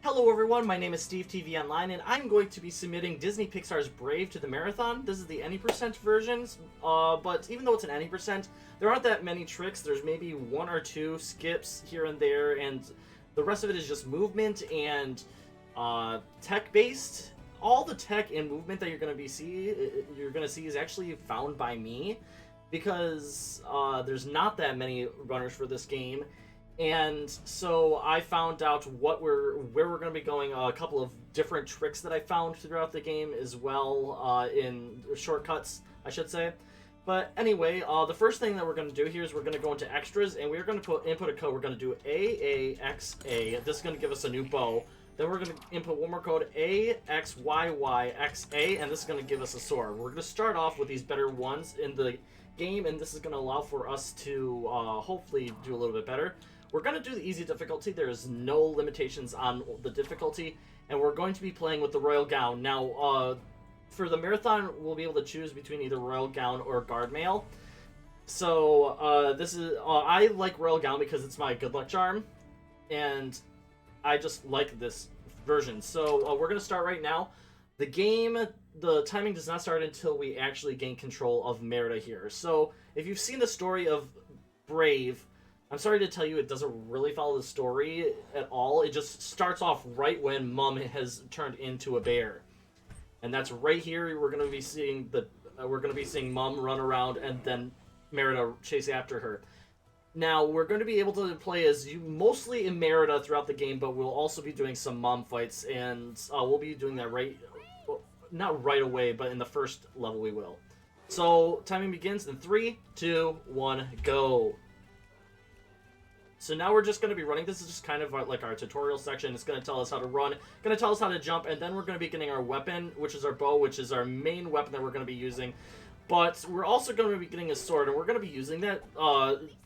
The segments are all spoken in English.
Hello everyone, my name is SteveTVOnline, and I'm going to be submitting Disney-Pixar's Brave to the marathon. This is the any percent versions, but even though it's an any percent, there aren't that many tricks. There's maybe one or two skips here and there, and the rest of it is just movement and tech-based. All the tech and movement that you're going to see is actually found by me, because there's not that many runners for this game. And so I found out where we're going to be going. A couple of different tricks that I found throughout the game as well, in shortcuts, I should say. But anyway, the first thing that we're going to do here is we're going to go into extras, and we're going to input a code. We're going to do AAXA. This is going to give us a new bow. Then we're going to input one more code, AXYYXA, and this is going to give us a sword. We're going to start off with these better ones in the game, and this is going to allow for us to hopefully do a little bit better. We're going to do the easy difficulty. There's no limitations on the difficulty, and we're going to be playing with the Royal Gown. Now, for the marathon, we'll be able to choose between either Royal Gown or Guard Mail. So, I like Royal Gown because it's my good luck charm, and I just like this version. So, we're going to start right now. The timing does not start until we actually gain control of Merida here. So, if you've seen the story of Brave, I'm sorry to tell you, it doesn't really follow the story at all. It just starts off right when Mum has turned into a bear, and that's right here. We're going to be seeing Mum run around, and then Merida chase after her. Now we're going to be able to play as you mostly in Merida throughout the game, but we'll also be doing some Mum fights, and we'll be doing that not right away, but in the first level we will. So timing begins in 3, 2, 1, go. So now we're just going to be running. This is just kind of like our tutorial section. It's going to tell us how to run, going to tell us how to jump, and then we're going to be getting our weapon, which is our bow, which is our main weapon that we're going to be using. But we're also going to be getting a sword, and we're going to be using that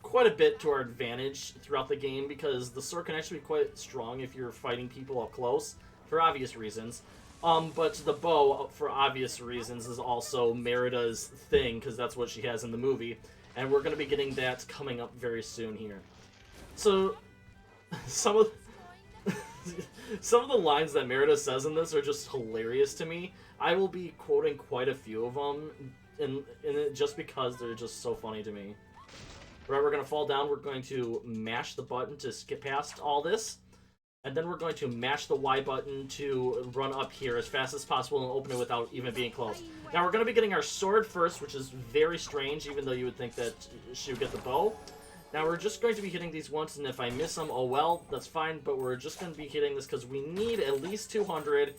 quite a bit to our advantage throughout the game, because the sword can actually be quite strong if you're fighting people up close, for obvious reasons. But the bow, for obvious reasons, is also Merida's thing, because that's what she has in the movie. And we're going to be getting that coming up very soon here. So, some of the lines that Merida says in this are just hilarious to me. I will be quoting quite a few of them, just because they're just so funny to me. Right, we're going to fall down. We're going to mash the button to skip past all this. And then we're going to mash the Y button to run up here as fast as possible and open it without even being close. Now we're going to be getting our sword first, which is very strange, even though you would think that she would get the bow. Now we're just going to be hitting these once, and if I miss them, oh well, that's fine, but we're just going to be hitting this because we need at least 200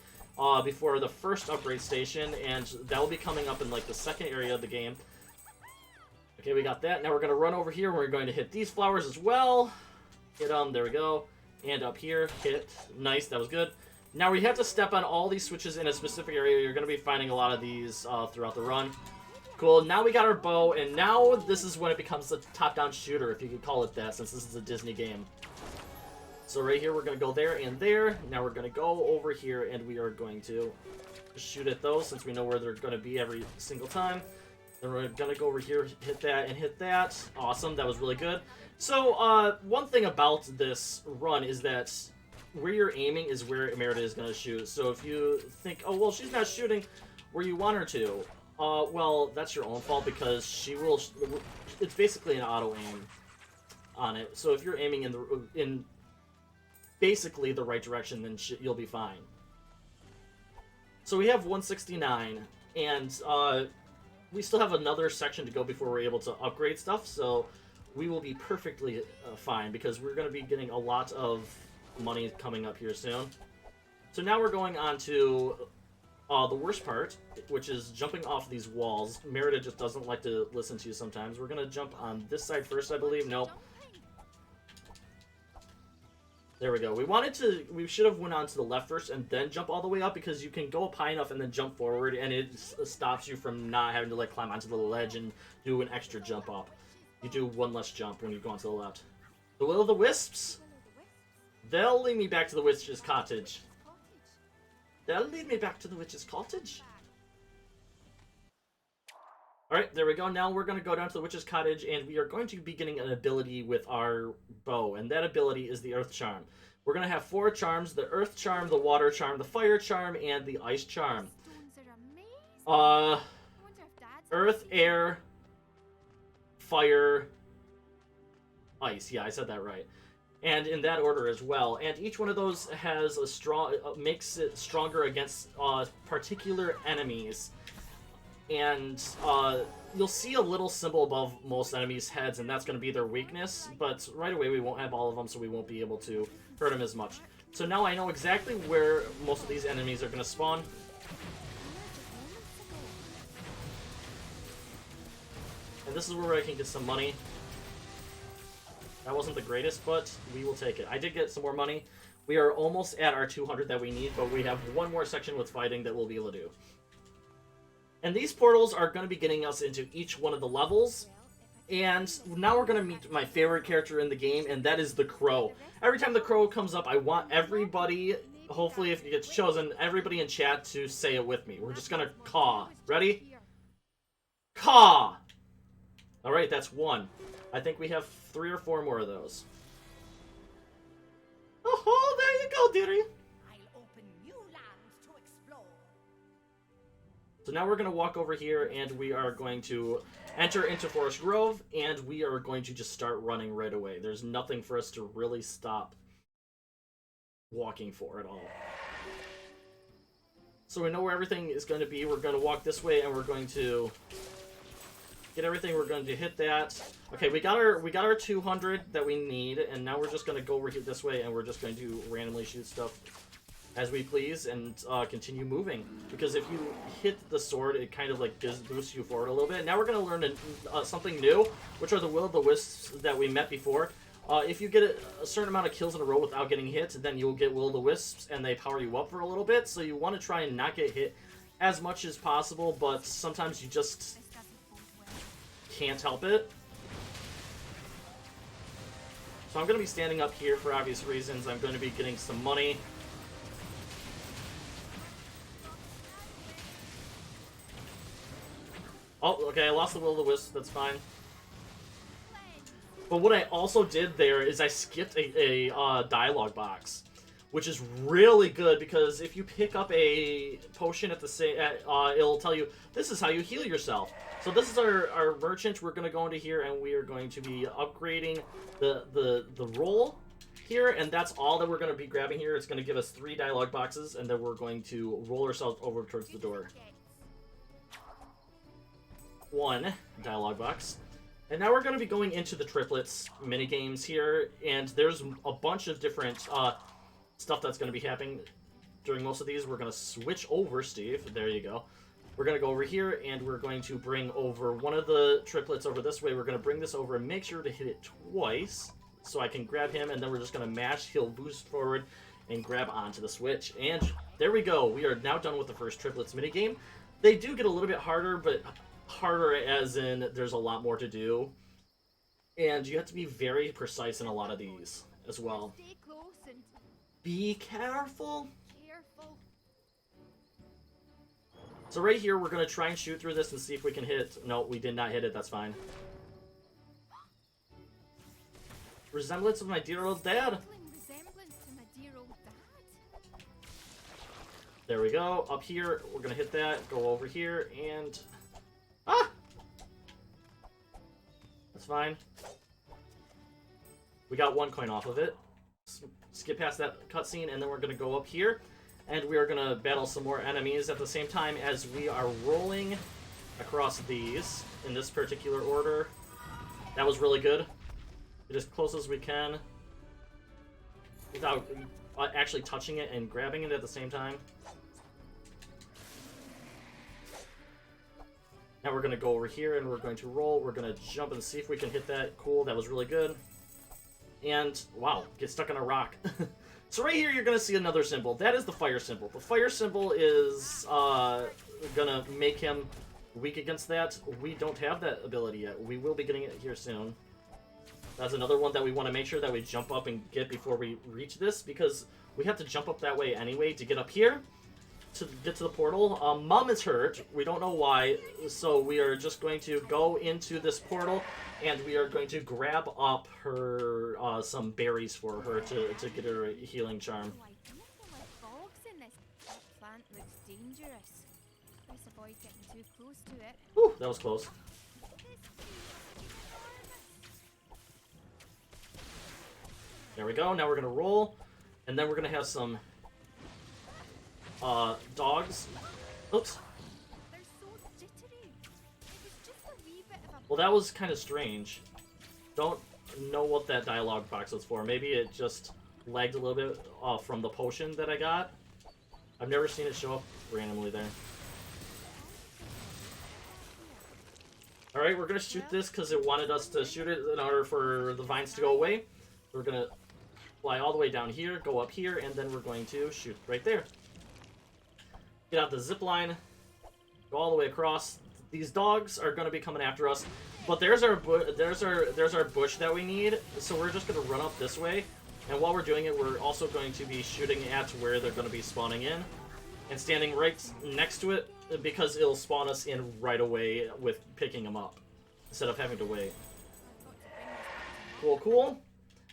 before the first upgrade station, and that will be coming up in like the second area of the game. Okay, we got that. Now we're going to run over here, we're going to hit these flowers as well. Hit them, there we go. And up here, hit. Nice, that was good. Now we have to step on all these switches in a specific area. You're going to be finding a lot of these throughout the run. Cool, now we got our bow, and now this is when it becomes a top-down shooter, if you could call it that, since this is a Disney game. So right here, we're going to go there and there. Now we're going to go over here, and we are going to shoot at those, since we know where they're going to be every single time. Then we're going to go over here, hit that, and hit that. Awesome, that was really good. So, one thing about this run is that where you're aiming is where Merida is going to shoot. So if you think, oh, well, she's not shooting where you want her to, well, that's your own fault, because she will. It's basically an auto aim on it. So if you're aiming in basically the right direction, then you'll be fine. So we have 169, and we still have another section to go before we're able to upgrade stuff. So we will be perfectly fine, because we're going to be getting a lot of money coming up here soon. So now we're going on to the worst part, which is jumping off these walls. Merida just doesn't like to listen to you sometimes. We're going to jump on this side first, I believe. Nope. There we go. We should have went on to the left first and then jump all the way up, because you can go up high enough and then jump forward, and it stops you from not having to like climb onto the ledge and do an extra jump up. You do one less jump when you go onto the left. The Will of the Wisps. They'll lead me back to the witch's cottage. They'll lead me back to the witch's cottage. Alright, there we go. Now we're going to go down to the witch's cottage, and we are going to be getting an ability with our bow, and that ability is the Earth Charm. We're going to have 4 charms: the Earth Charm, the Water Charm, the Fire Charm, and the Ice Charm. Earth, Air, Fire, Ice. Yeah, I said that right. And in that order as well. And each one of those has a strong, makes it stronger against particular enemies. And you'll see a little symbol above most enemies' heads, and that's going to be their weakness. But right away, we won't have all of them, so we won't be able to hurt them as much. So now I know exactly where most of these enemies are going to spawn. And this is where I can get some money. That wasn't the greatest, but we will take it. I did get some more money. We are almost at our 200 that we need, but we have one more section with fighting that we'll be able to do. And these portals are going to be getting us into each one of the levels. And now we're going to meet my favorite character in the game, and that is the Crow. Every time the Crow comes up, I want everybody, hopefully if it gets chosen, everybody in chat to say it with me. We're just going to caw. Ready? Caw! Alright, that's 1. I think we have 3 or 4 more of those. Oh, there you go, dearie. I'll open new lands to explore. So now we're going to walk over here, and we are going to enter into Forest Grove, and we are going to just start running right away. There's nothing for us to really stop walking for at all. So we know where everything is going to be. We're going to walk this way, and we're going to get everything. We're going to hit that. Okay, we got our 200 that we need, and now we're just going to go over here this way, and we're just going to randomly shoot stuff as we please and continue moving. Because if you hit the sword, it kind of like boosts you forward a little bit. Now we're going to learn something new, which are the Will-o'-the-Wisps that we met before. If you get a certain amount of kills in a row without getting hit, then you'll get Will-o'-the-Wisps, and they power you up for a little bit. So you want to try and not get hit as much as possible, but sometimes you just can't help it. So I'm going to be standing up here for obvious reasons. I'm going to be getting some money. Oh, okay, I lost the Will-o'-the-Wisp. That's fine. But what I also did there is I skipped a dialogue box, which is really good because if you pick up a potion at the same, it'll tell you this is how you heal yourself. So this is our merchant. We're going to go into here and we are going to be upgrading the roll here, and that's all that we're going to be grabbing here. It's going to give us 3 dialogue boxes, and then we're going to roll ourselves over towards the door. 1 dialogue box. And now we're going to be going into the Triplets minigames here, and there's a bunch of different stuff that's going to be happening during most of these. We're going to switch over, Steve. There you go. We're going to go over here, and we're going to bring over one of the Triplets over this way. We're going to bring this over and make sure to hit it twice so I can grab him, and then we're just going to mash, he'll boost forward, and grab onto the switch. And there we go. We are now done with the first Triplets minigame. They do get a little bit harder, but harder as in there's a lot more to do. And you have to be very precise in a lot of these as well. Stay close and Be careful. careful. So right here, we're going to try and shoot through this and see if we can hit. No, we did not hit it. That's fine. Resemblance of my dear old dad. Resemblance to my dear old dad. There we go. Up here, we're going to hit that. Go over here and... Ah! That's fine. We got 1 coin off of it. Skip past that cutscene, and then we're going to go up here. And we are going to battle some more enemies at the same time as we are rolling across these in this particular order. That was really good. Get as close as we can without actually touching it and grabbing it at the same time. Now we're going to go over here and we're going to roll. We're going to jump and see if we can hit that. Cool, that was really good. And, wow, get stuck on a rock. So right here, you're going to see another symbol. That is the fire symbol. The fire symbol is going to make him weak against that. We don't have that ability yet. We will be getting it here soon. That's another one that we want to make sure that we jump up and get before we reach this, because we have to jump up that way anyway to get up here. to get to the portal. Mom is hurt. We don't know why, so we are just going to go into this portal, and we are going to grab up her some berries for her to get her a healing charm. Oh, I think there are fogs in this. That plant looks dangerous. Let's avoid getting too close to it. Whew, that was close. There we go. Now we're gonna roll, and then we're gonna have some dogs. Oops. They're so jittery. It was just a wee bit of a Well, that was kind of strange. Don't know what that dialogue box was for. Maybe it just lagged a little bit from the potion that I got. I've never seen it show up randomly there. Alright, we're gonna shoot this because it wanted us to shoot it in order for the vines to go away. We're gonna fly all the way down here, go up here, and then we're going to shoot right there. Get out the zip line, go all the way across. These dogs are going to be coming after us, but there's our bush that we need. So we're just going to run up this way, and while we're doing it, we're also going to be shooting at where they're going to be spawning in, and standing right next to it because it'll spawn us in right away with picking them up instead of having to wait. Cool, cool.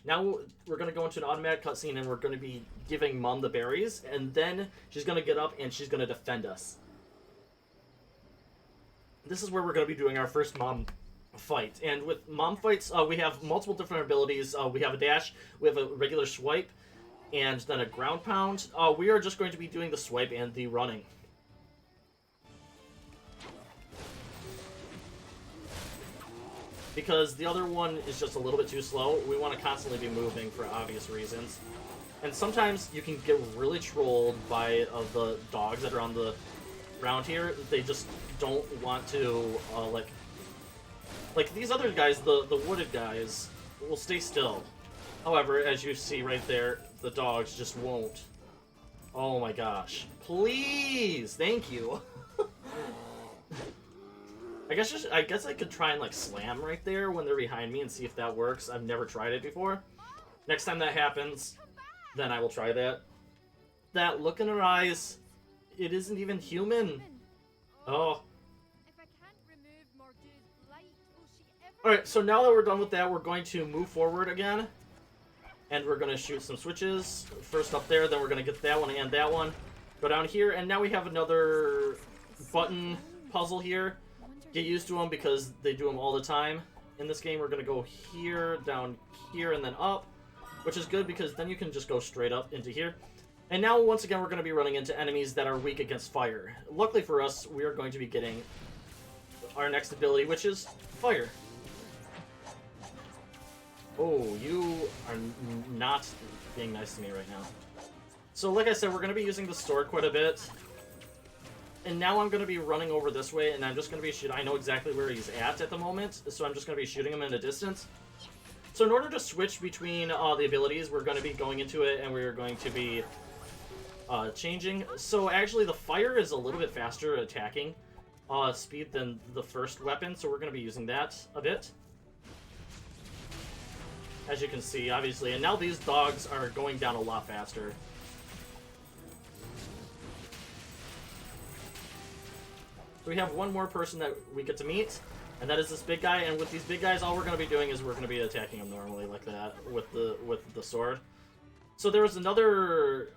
Now we're going to go into an automatic cutscene, and we're going to be giving Mom the berries, and then she's going to get up and she's going to defend us. This is where we're going to be doing our first Mom fight. And with Mom fights, we have multiple different abilities. We have a dash, we have a regular swipe, and then a ground pound. We are just going to be doing the swipe and the running. Because the other one is just a little bit too slow. We want to constantly be moving for obvious reasons. And sometimes you can get really trolled by the dogs that are on the ground here. They just don't want to, like these other guys, the wooded guys, will stay still. However, as you see right there, the dogs just won't. Oh my gosh. Please! Thank you! I guess I could try and like slam right there when they're behind me and see if that works. I've never tried it before. Next time that happens, then I will try that. That look in her eyes, it isn't even human. Oh. If I can't remove Mordu's blight, will she ever... Alright, so now that we're done with that, we're going to move forward again. And we're going to shoot some switches. First up there, then we're going to get that one and that one. Go down here, and now we have another button puzzle here. Get used to them because they do them all the time. In this game, we're going to go here, down here, and then up. Which is good because then you can just go straight up into here. And now, once again, we're going to be running into enemies that are weak against fire. Luckily for us, we are going to be getting our next ability, which is fire. Oh, you are not being nice to me right now. So, like I said, we're going to be using the sword quite a bit. And now I'm going to be running over this way, and I'm just going to be shooting. I know exactly where he's at the moment, so I'm just going to be shooting him in a distance. So in order to switch between the abilities, we're going to be going into it, and we're going to be changing. So actually, the fire is a little bit faster attacking speed than the first weapon, so we're going to be using that a bit. As you can see, obviously. And now these dogs are going down a lot faster. So we have one more person that we get to meet, and that is this big guy. And with these big guys, all we're going to be doing is we're going to be attacking them normally like that with the sword. So there was another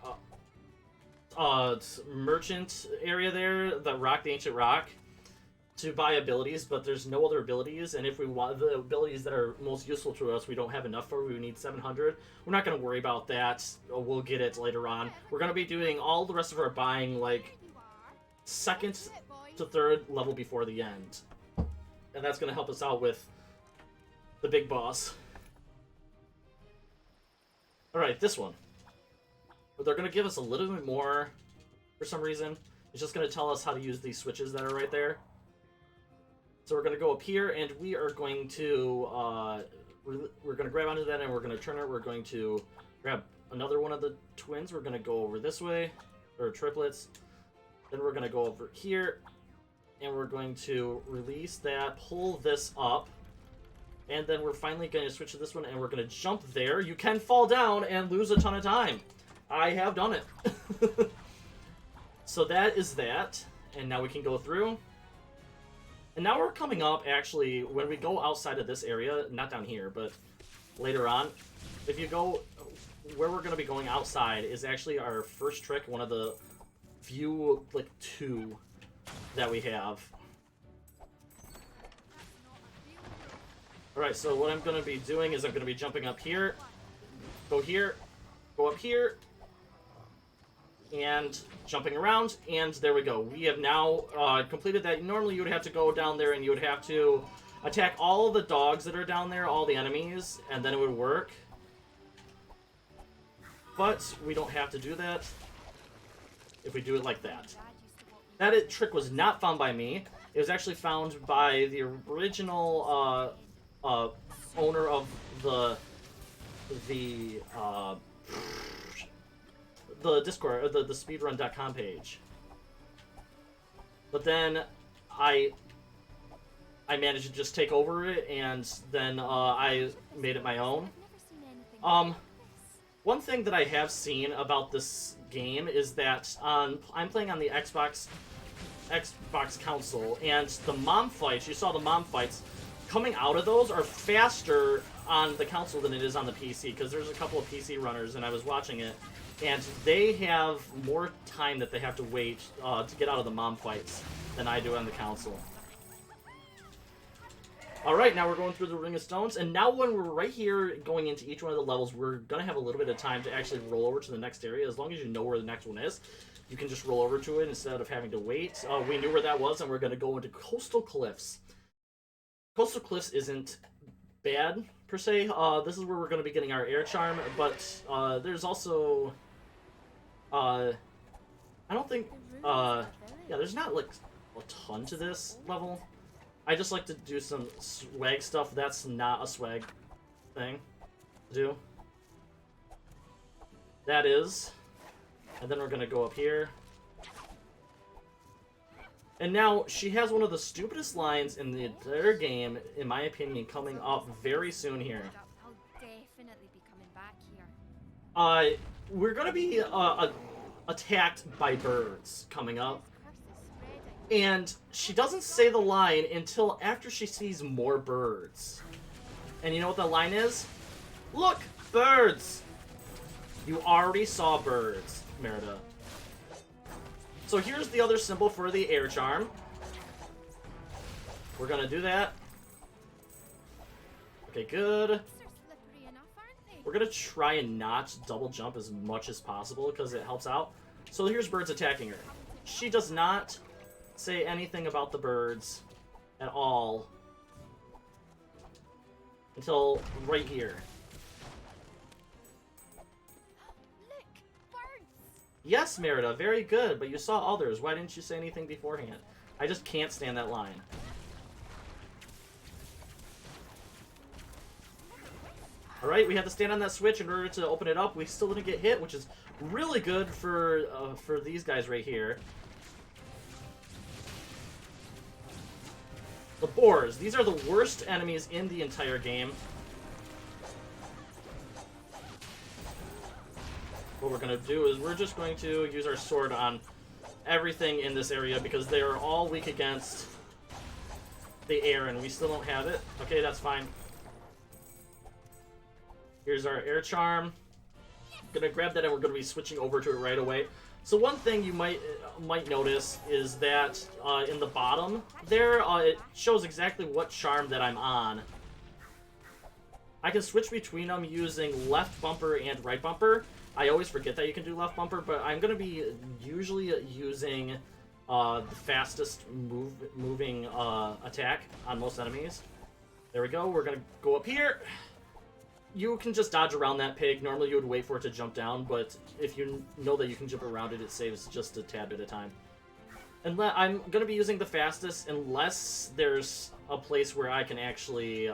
merchant area there, the Ancient Rock, to buy abilities, but there's no other abilities. And if we want the abilities that are most useful to us, we don't have enough for. We need 700. We're not going to worry about that. We'll get it later on. We're going to be doing all the rest of our buying like second to third level before the end. And that's going to help us out with the big boss. Alright, this one. But they're going to give us a little bit more for some reason. It's just going to tell us how to use these switches that are right there. So we're going to go up here, and we are going to we're going to grab onto that, and we're going to turn it. We're going to grab another one of the twins. We're going to go over this way, or triplets. Then we're going to go over here, and we're going to release that, pull this up, and then we're finally going to switch to this one, and we're going to jump there. You can fall down and lose a ton of time. I have done it. so that is that. And now we can go through. And now we're coming up, actually, when we go outside of this area, not down here, but later on, if you go, where we're going to be going outside is actually our first trick, one of the few, like, 2 that we have. Alright, so what I'm going to be doing is I'm going to be jumping up here, go up here, and jumping around, and there we go. We have now completed that. Normally you would have to go down there and you would have to attack all the dogs that are down there, all the enemies, and then it would work. But we don't have to do that if we do it like that. That trick was not found by me. It was actually found by the original owner of the Discord, the speedrun.com page. But then I managed to just take over it, and then I made it my own. One thing that I have seen about this game is that I'm playing on the Xbox console, and the mom fights, you saw the mom fights, coming out of those are faster on the console than it is on the PC, because there's a couple of PC runners, and I was watching it, and they have more time that they have to wait to get out of the mom fights than I do on the console. Alright, now we're going through the Ring of Stones, and now when we're right here going into each one of the levels, we're going to have a little bit of time to actually roll over to the next area. As long as you know where the next one is, you can just roll over to it instead of having to wait. We knew where that was, and we're going to go into Coastal Cliffs. Coastal Cliffs isn't bad, per se. This is where we're going to be getting our air charm, but there's also... I don't think... yeah, there's not, like, a ton to this level. I just like to do some swag stuff. That's not a swag thing to do. That is. And then we're going to go up here. And now, she has one of the stupidest lines in the entire game, in my opinion, coming up very soon here. I'll definitely be coming back here. We're going to be attacked by birds coming up. And she doesn't say the line until after she sees more birds. And you know what the line is? Look! Birds! You already saw birds, Merida. So here's the other symbol for the air charm. We're gonna do that. Okay, good. We're gonna try and not double jump as much as possible because it helps out. So here's birds attacking her. She does not say anything about the birds at all until right here. Look, birds. Yes, Merida, very good, but you saw others. Why didn't you say anything beforehand? I just can't stand that line. Alright, we had to stand on that switch in order to open it up. We still didn't get hit, which is really good for these guys right here. The boars. These are the worst enemies in the entire game. What we're going to do is we're just going to use our sword on everything in this area because they are all weak against the air, and we still don't have it. Okay, that's fine. Here's our air charm. Gonna grab that, and we're gonna be switching over to it right away. So one thing you might notice is that in the bottom there, it shows exactly what charm that I'm on. I can switch between them using left bumper and right bumper. I always forget that you can do left bumper, but I'm gonna be usually using the fastest moving attack on most enemies. There we go. We're gonna go up here. You can just dodge around that pig. Normally you would wait for it to jump down, but if you know that you can jump around it, it saves just a tad bit of time. And I'm going to be using the fastest unless there's a place where I can actually,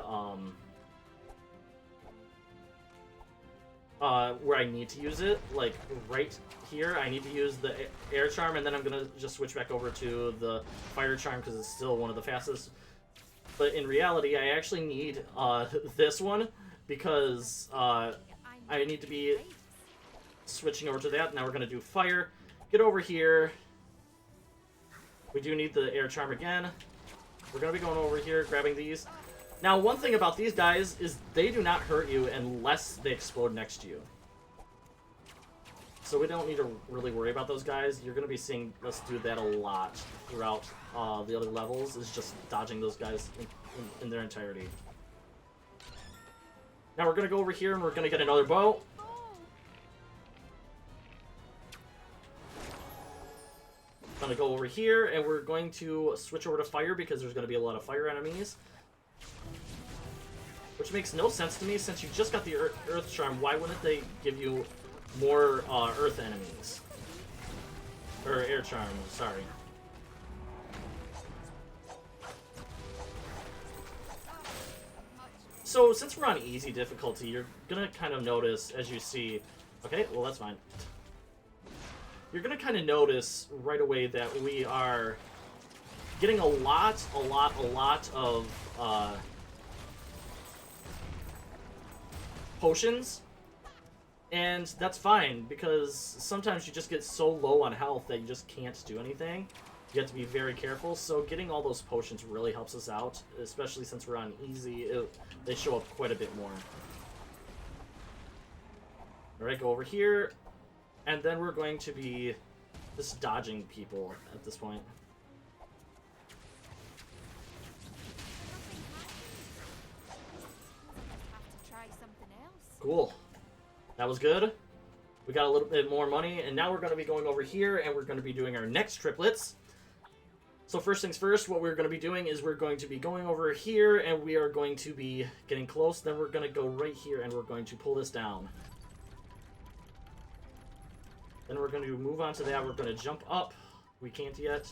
where I need to use it. Like, right here, I need to use the air charm, and then I'm going to just switch back over to the fire charm because it's still one of the fastest. But in reality, I actually need this one, because I need to be switching over to that. Now we're going to do fire. Get over here. We do need the air charm again. We're going to be going over here, grabbing these. Now, one thing about these guys is they do not hurt you unless they explode next to you. So we don't need to really worry about those guys. You're going to be seeing us do that a lot throughout the other levels, is just dodging those guys in their entirety. Now we're going to go over here and we're going to get another bow. Going to go over here and we're going to switch over to fire because there's going to be a lot of fire enemies. Which makes no sense to me since you just got the earth charm. Why wouldn't they give you more earth enemies? Or air charm, sorry. So, since we're on easy difficulty, you're gonna kind of notice as you see... Okay, well that's fine. You're gonna kind of notice right away that we are getting a lot of potions. And that's fine, because sometimes you just get so low on health that you just can't do anything. You have to be very careful, so getting all those potions really helps us out, especially since we're on easy. They show up quite a bit more. Alright, go over here, and then we're going to be just dodging people at this point. Have to try something else. Cool. That was good. We got a little bit more money, and now we're going to be going over here, and we're going to be doing our next triplets. So first things first, what we're going to be doing is we're going to be going over here, and we are going to be getting close. Then we're going to go right here, and we're going to pull this down. Then we're going to move on to that. We're going to jump up. We can't yet.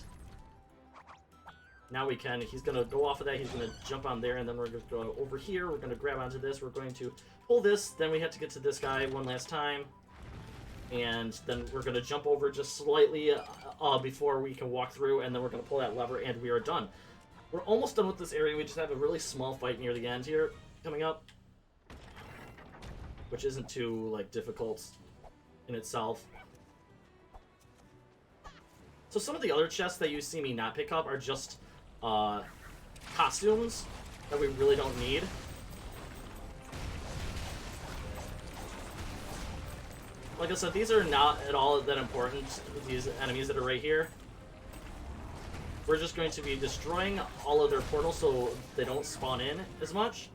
Now we can. He's going to go off of that. He's going to jump on there, and then we're going to go over here. We're going to grab onto this. We're going to pull this. Then we have to get to this guy one last time. And then we're going to jump over just slightly before we can walk through, and then we're going to pull that lever, and we are done. We're almost done with this area. We just have a really small fight near the end here coming up, which isn't too like difficult in itself. So some of the other chests that you see me not pick up are just costumes that we really don't need. Like I said, these are not at all that important, these enemies that are right here. We're just going to be destroying all of their portals so they don't spawn in as much.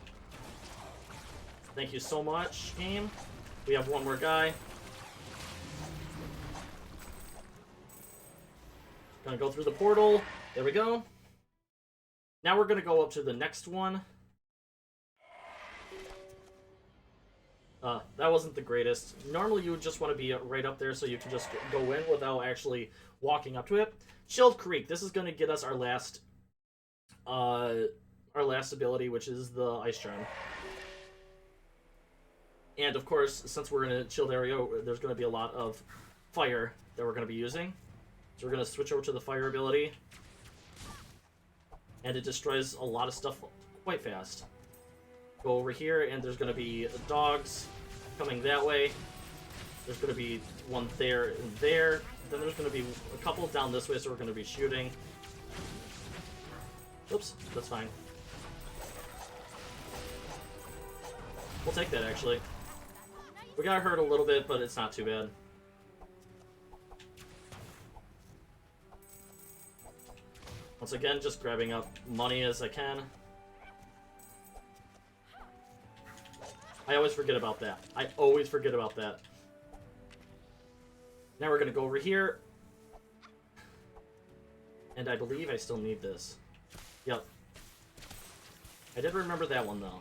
Thank you so much, game. We have one more guy. Gonna go through the portal. There we go. Now we're gonna go up to the next one. That wasn't the greatest. Normally you would just want to be right up there so you can just go in without actually walking up to it. Chilled Creek. This is going to get us our last ability, which is the Ice Charm. And of course, since we're in a chilled area, there's going to be a lot of fire that we're going to be using. So we're going to switch over to the fire ability. And it destroys a lot of stuff quite fast. Go over here, and there's going to be dogs coming that way. There's going to be one there and there. Then there's going to be a couple down this way, so we're going to be shooting. Oops, that's fine. We'll take that, actually. We got hurt a little bit, but it's not too bad. Once again, just grabbing up money as I can. I always forget about that. I always forget about that. Now we're going to go over here. And I believe I still need this. Yep. I did remember that one, though.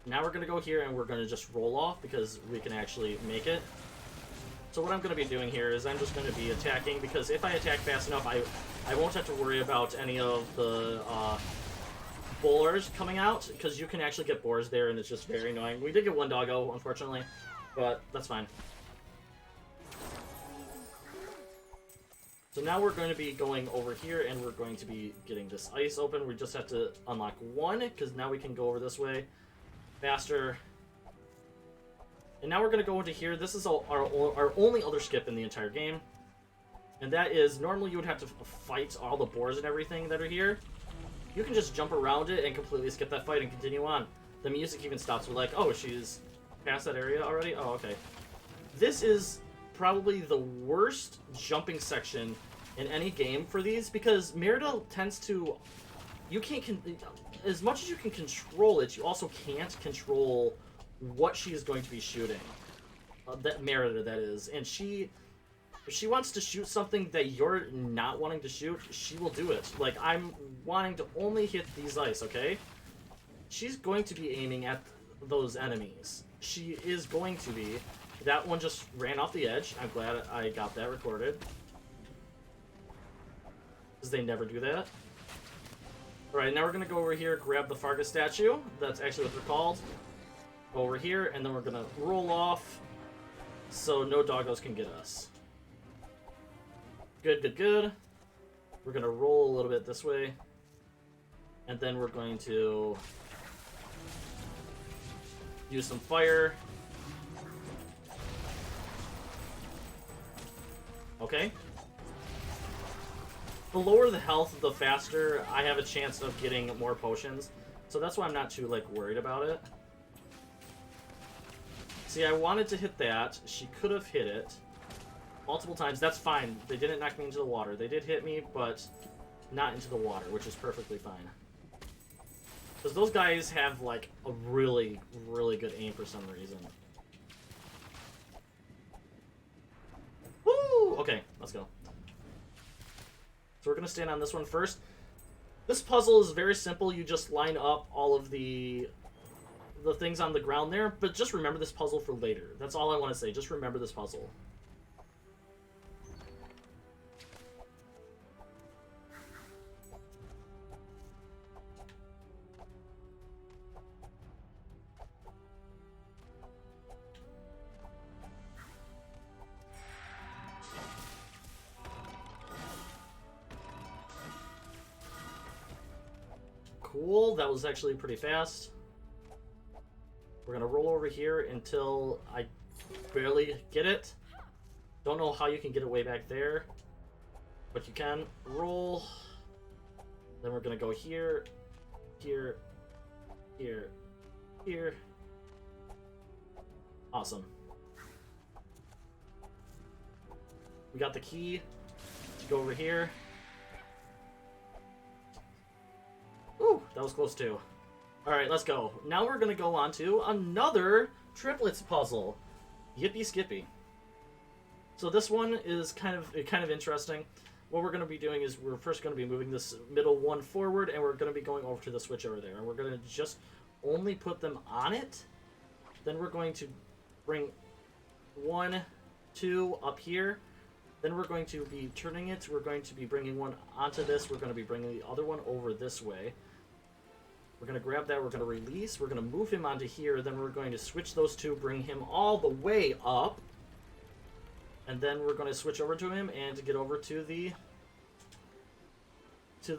Now we're going to go here and we're going to just roll off because we can actually make it. So what I'm going to be doing here is I'm just going to be attacking because if I attack fast enough, I won't have to worry about any of the bowlers coming out, because you can actually get boars there, and it's just very annoying. We did get one doggo, unfortunately, but that's fine. So now we're going to be going over here, and we're going to be getting this ice open. We just have to unlock one, because now we can go over this way faster. And now we're going to go into here. This is our only other skip in the entire game. And that is, normally you would have to fight all the boars and everything that are here. You can just jump around it and completely skip that fight and continue on. The music even stops. We're like, oh, she's past that area already? Oh, okay. This is probably the worst jumping section in any game for these, because Merida tends to... You can't... As much as you can control it, you also can't control what she is going to be shooting. That Merida, that is. And if she wants to shoot something that you're not wanting to shoot, she will do it. Like, I'm wanting to only hit these ice, okay? She's going to be aiming at those enemies. She is going to be. That one just ran off the edge. I'm glad I got that recorded. Because they never do that. Alright, now we're going to go over here, grab the Fargus statue. That's actually what they're called. Go over here, and then we're going to roll off so no doggos can get us. Good, good, good. We're going to roll a little bit this way. And then we're going to use some fire. Okay. The lower the health, the faster I have a chance of getting more potions. So that's why I'm not too, like, worried about it. See, I wanted to hit that. She could have hit it multiple times. That's fine. They didn't knock me into the water. They did hit me, but not into the water, which is perfectly fine. Because those guys have, like, a really, really good aim for some reason. Woo! Okay, let's go. So we're going to stand on this one first. This puzzle is very simple. You just line up all of the things on the ground there. But just remember this puzzle for later. That's all I want to say. Just remember this puzzle. Cool, that was actually pretty fast. We're gonna roll over here until I barely get it. Don't know how you can get it way back there, but you can. Roll. Then we're gonna go here, here, here, here. Awesome. We got the key to go over here. Ooh, that was close too. Alright, let's go. Now we're gonna go on to another Triplets puzzle. Yippee skippy. So this one is kind of interesting. What we're gonna be doing is we're first gonna be moving this middle one forward, and we're gonna be going over to the switch over there. And we're gonna just only put them on it. Then we're going to bring 1, 2 up here. Then we're going to be turning it. We're going to be bringing one onto this. We're going to be bringing the other one over this way. We're going to grab that. We're going to release. We're going to move him onto here. Then we're going to switch those two, bring him all the way up. And then we're going to switch over to him and get over to the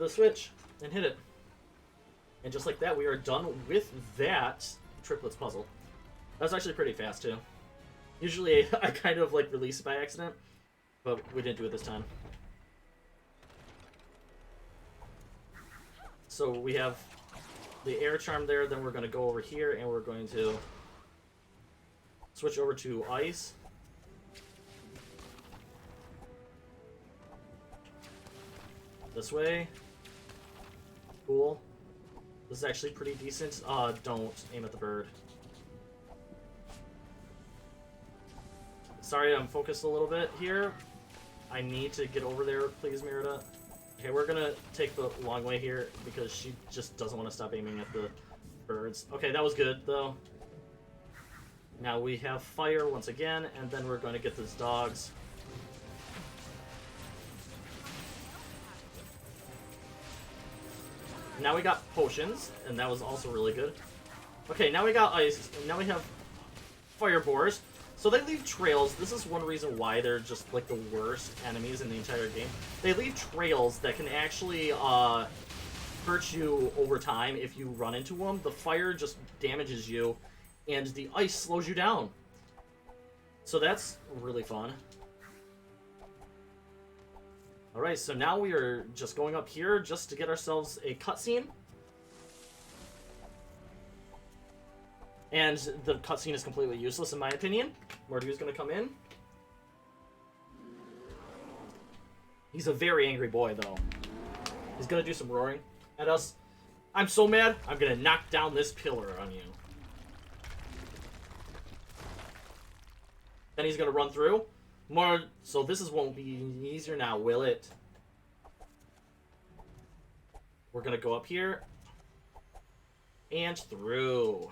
switch and hit it. And just like that, we are done with that Triplets puzzle. That was actually pretty fast, too. Usually, I kind of, like, release it by accident. But we didn't do it this time. So we have the air charm there, then we're going to go over here and we're going to switch over to ice. This way. Cool. This is actually pretty decent. Don't aim at the bird. Sorry, I'm focused a little bit here. I need to get over there, please, Merida. Okay, we're gonna take the long way here because she just doesn't want to stop aiming at the birds. Okay, that was good, though. Now we have fire once again, and then we're going to get these dogs. Now we got potions, and that was also really good. Okay, now we got ice, and now we have fire boars. So they leave trails. This is one reason why they're just, like, the worst enemies in the entire game. They leave trails that can actually hurt you over time if you run into them. The fire just damages you, and the ice slows you down. So that's really fun. Alright, so now we are just going up here just to get ourselves a cutscene. And the cutscene is completely useless in my opinion. Mordu's gonna come in. He's a very angry boy, though. He's gonna do some roaring at us. I'm so mad, I'm gonna knock down this pillar on you. Then he's gonna run through. More, so this won't be easier now, will it? We're gonna go up here. And through.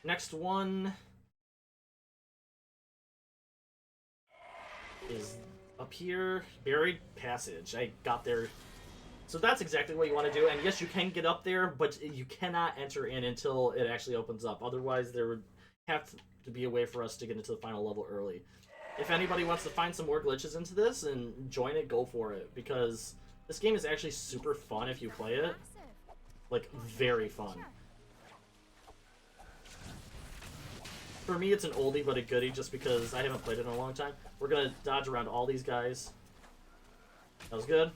Next one is up here. Buried passage. I got there. So that's exactly what you want to do. And yes, you can get up there, but you cannot enter in until it actually opens up. Otherwise, there would have to be a way for us to get into the final level early. If anybody wants to find some more glitches into this and join it, go for it. Because this game is actually super fun if you play it. Like, very fun. For me, it's an oldie but a goodie just because I haven't played it in a long time. We're going to dodge around all these guys. That was good.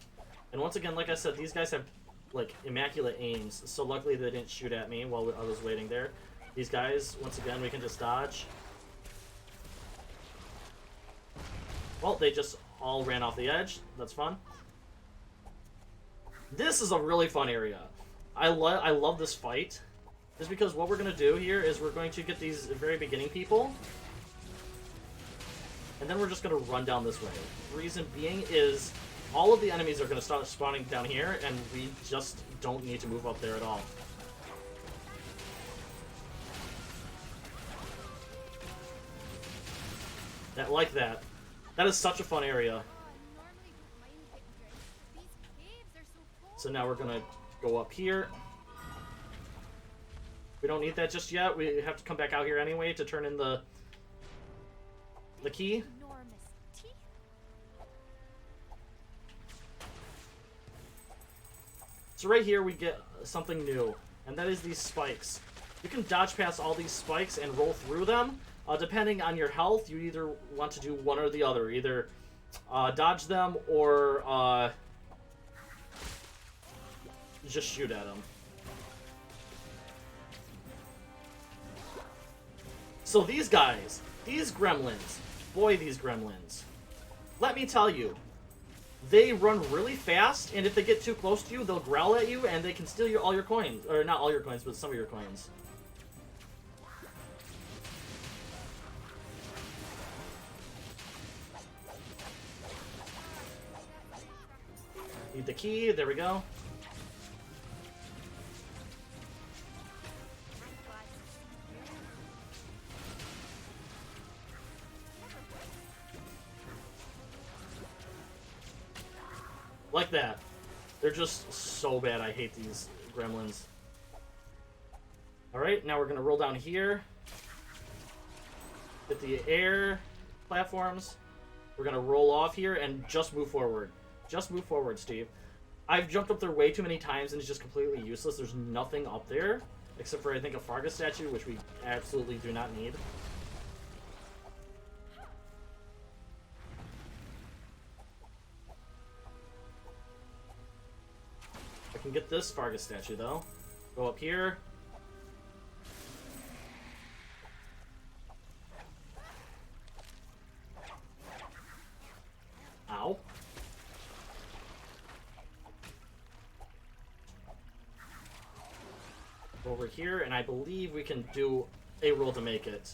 And once again, like I said, these guys have, like, immaculate aims. So luckily they didn't shoot at me while I was waiting there. These guys, once again, we can just dodge. Well, they just all ran off the edge. That's fun. This is a really fun area. I love this fight. Just because what we're going to do here is we're going to get these very beginning people. And then we're just going to run down this way. The reason being is all of the enemies are going to start spawning down here, and we just don't need to move up there at all. Like that. That is such a fun area. So now we're going to go up here. We don't need that just yet. We have to come back out here anyway to turn in the key. So right here we get something new, and that is these spikes. You can dodge past all these spikes and roll through them. Depending on your health, you either want to do one or the other. Either dodge them or just shoot at them. So these guys, these gremlins, boy, these gremlins. Let me tell you, they run really fast, and if they get too close to you, they'll growl at you, and they can steal all your coins. Or not all your coins, but some of your coins. Need the key, there we go. Like that. They're just so bad. I hate these gremlins. Alright, now we're going to roll down here. Get the air platforms. We're going to roll off here and just move forward. Just move forward, Steve. I've jumped up there way too many times and it's just completely useless. There's nothing up there. Except for, I think, a Fargus statue, which we absolutely do not need. I can get this Fargus statue, though. Go up here. Ow. Over here, and I believe we can do a roll to make it.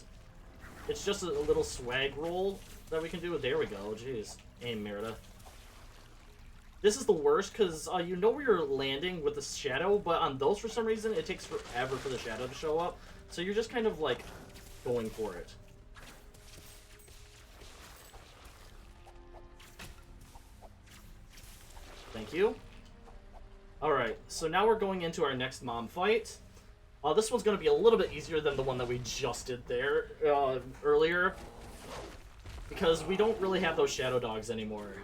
It's just a little swag roll that we can do. There we go. Jeez. Aim, Merida. This is the worst, because you know where you're landing with the shadow, but on those, for some reason, it takes forever for the shadow to show up. So you're just kind of, like, going for it. Thank you. Alright, so now we're going into our next mom fight. This one's going to be a little bit easier than the one that we just did there earlier. Because we don't really have those shadow dogs anymore.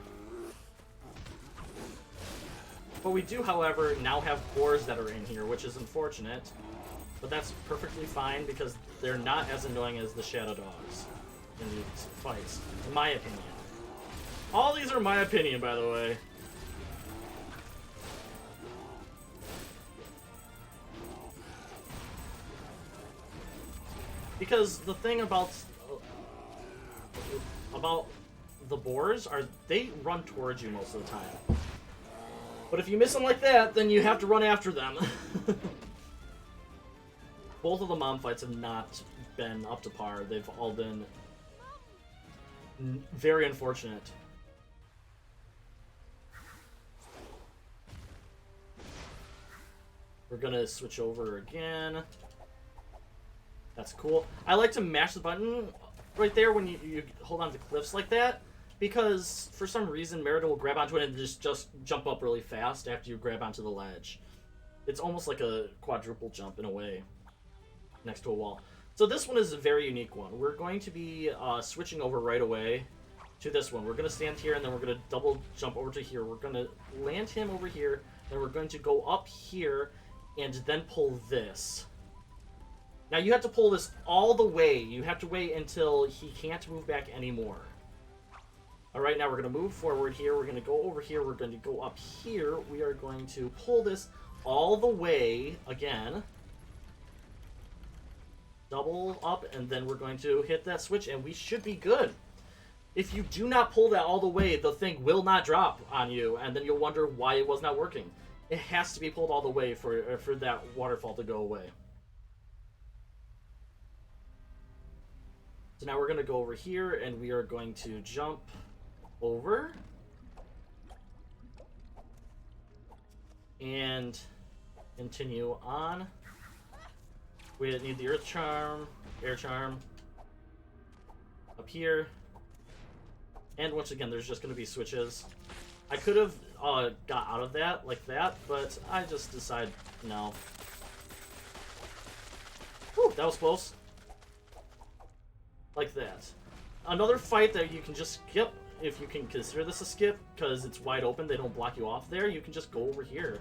But we do, however, now have boars that are in here, which is unfortunate. But that's perfectly fine because they're not as annoying as the shadow dogs in these fights, in my opinion. All these are my opinion, by the way. Because the thing about the boars are they run towards you most of the time. But if you miss them like that, then you have to run after them. Both of the mom fights have not been up to par. They've all been very unfortunate. We're gonna switch over again. That's cool. I like to mash the button right there when you hold on to cliffs like that, because for some reason Merida will grab onto it and just jump up really fast after you grab onto the ledge. It's almost like a quadruple jump in a way, next to a wall. So this one is a very unique one. We're going to be switching over right away to this one. We're going to stand here and then we're going to double jump over to here. We're going to land him over here, then we're going to go up here and then pull this. Now you have to pull this all the way. You have to wait until he can't move back anymore. Alright, now we're going to move forward here. We're going to go over here. We're going to go up here. We are going to pull this all the way again. Double up, and then we're going to hit that switch, and we should be good. If you do not pull that all the way, the thing will not drop on you, and then you'll wonder why it was not working. It has to be pulled all the way for that waterfall to go away. So now we're going to go over here, and we are going to jump over. And continue on. We need the Earth Charm, Air Charm, up here. And once again, there's just going to be switches. I could have got out of that like that, but I just decided no. Whew, that was close. Like that. Another fight that you can just skip, if you can consider this a skip, because it's wide open, they don't block you off there, you can just go over here.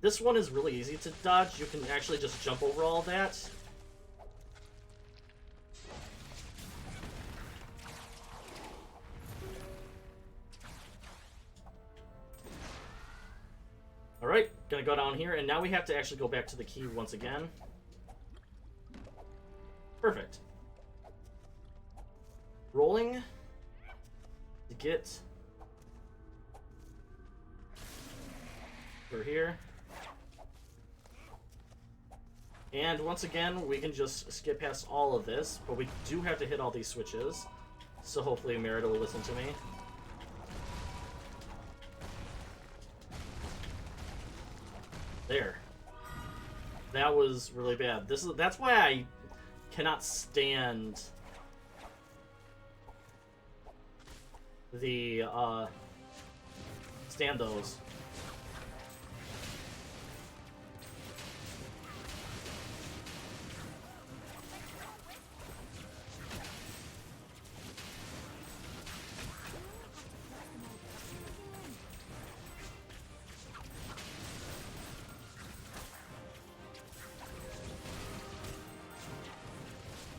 This one is really easy to dodge. You can actually just jump over all that. Alright, gonna go down here, and now we have to actually go back to the key once again. Perfect. Rolling to get over here. And once again, we can just skip past all of this, but we do have to hit all these switches. So hopefully Merida will listen to me. There. That was really bad. That's why I cannot stand the those.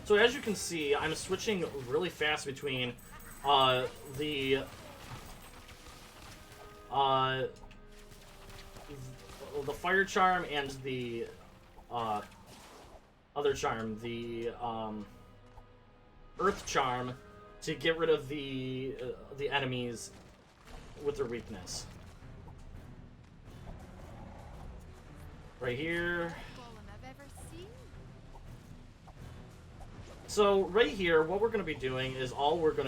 So as you can see, I'm switching really fast between the fire charm and the other charm, the earth charm, to get rid of the enemies with their weakness. Right here. So right here, what we're going to be doing is we're going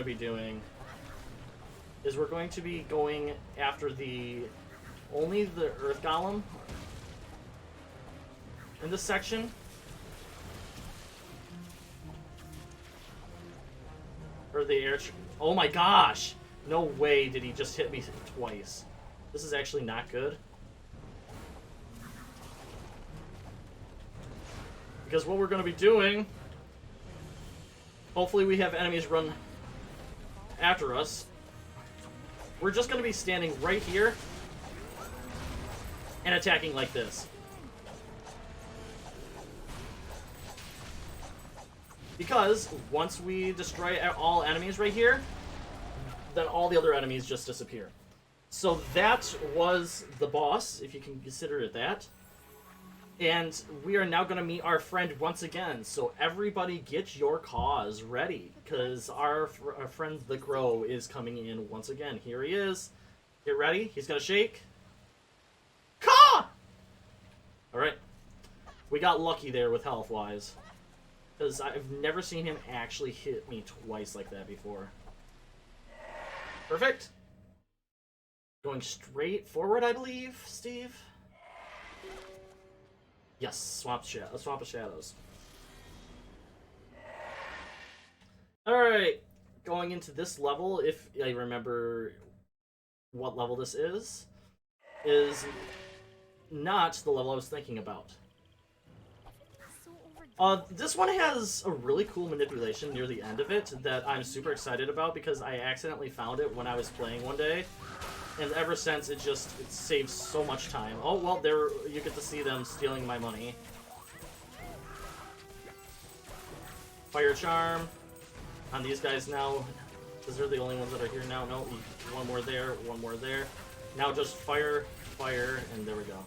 to be going after only the Earth Golem in this section. Or the air... Oh my gosh! No way did he just hit me twice. This is actually not good. Because what we're going to be doing... Hopefully we have enemies run after us. We're just going to be standing right here and attacking like this. Because once we destroy all enemies right here, then all the other enemies just disappear. So that was the boss, if you can consider it that. And we are now going to meet our friend once again. So everybody get your cause ready, because our friend the Crow is coming in once again. Here he is. Get ready. He's going to shake. Caw! Alright. We got lucky there with health-wise. Because I've never seen him actually hit me twice like that before. Perfect. Going straight forward, I believe, Steve? Yes, Swamp of Shadows. Alright, going into this level, if I remember what level this is not the level I was thinking about. This one has a really cool manipulation near the end of it that I'm super excited about because I accidentally found it when I was playing one day. And ever since, it saves so much time. Oh, well, there you get to see them stealing my money. Fire Charm on these guys now, because they're the only ones that are here now. No, one more there, one more there. Now just fire, fire, and there we go.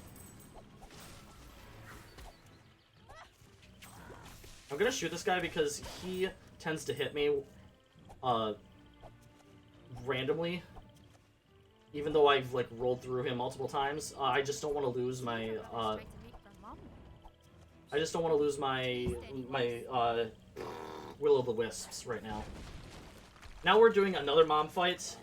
I'm gonna shoot this guy because he tends to hit me randomly. Even though I've like rolled through him multiple times, I just don't want to lose my Will-o'-the-Wisps right now. Now we're doing another mom fight.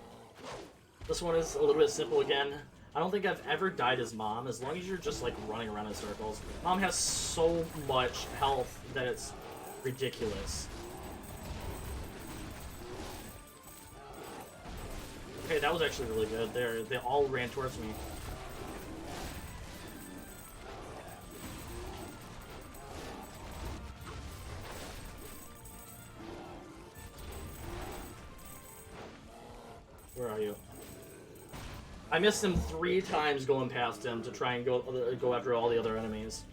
This one is a little bit simple again. I don't think I've ever died as mom, as long as you're just like running around in circles. Mom has so much health that it's ridiculous. Okay, that was actually really good. They all ran towards me. Where are you? I missed him 3 times going past him to try and go after all the other enemies.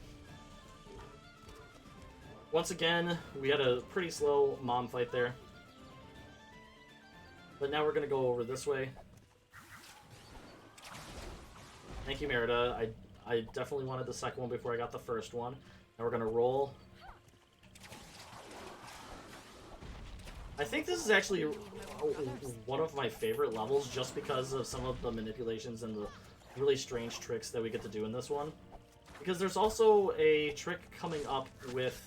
Once again, we had a pretty slow mom fight there. But now we're gonna go over this way. Thank you, Merida. I definitely wanted the second one before I got the first one. Now we're gonna roll. I think this is actually one of my favorite levels just because of some of the manipulations and the really strange tricks that we get to do in this one. Because there's also a trick coming up with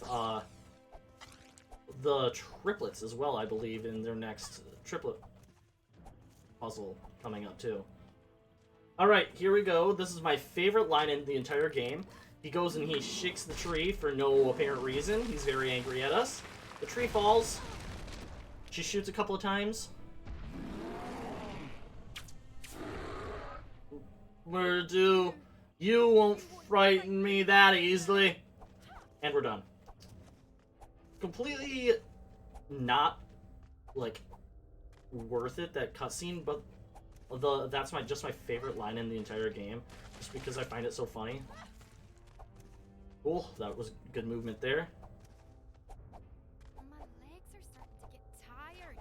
the Triplets as well, I believe, in their next Triplet Puzzle coming up too. Alright, here we go. This is my favorite line in the entire game. He goes and he shakes the tree for no apparent reason. He's very angry at us. The tree falls. She shoots a couple of times. Murdu, you won't frighten me that easily. And we're done. Completely not, like, worth it, that cutscene, but that's just my favorite line in the entire game, just because I find it so funny. Cool, that was good movement there. My legs are starting to get tired.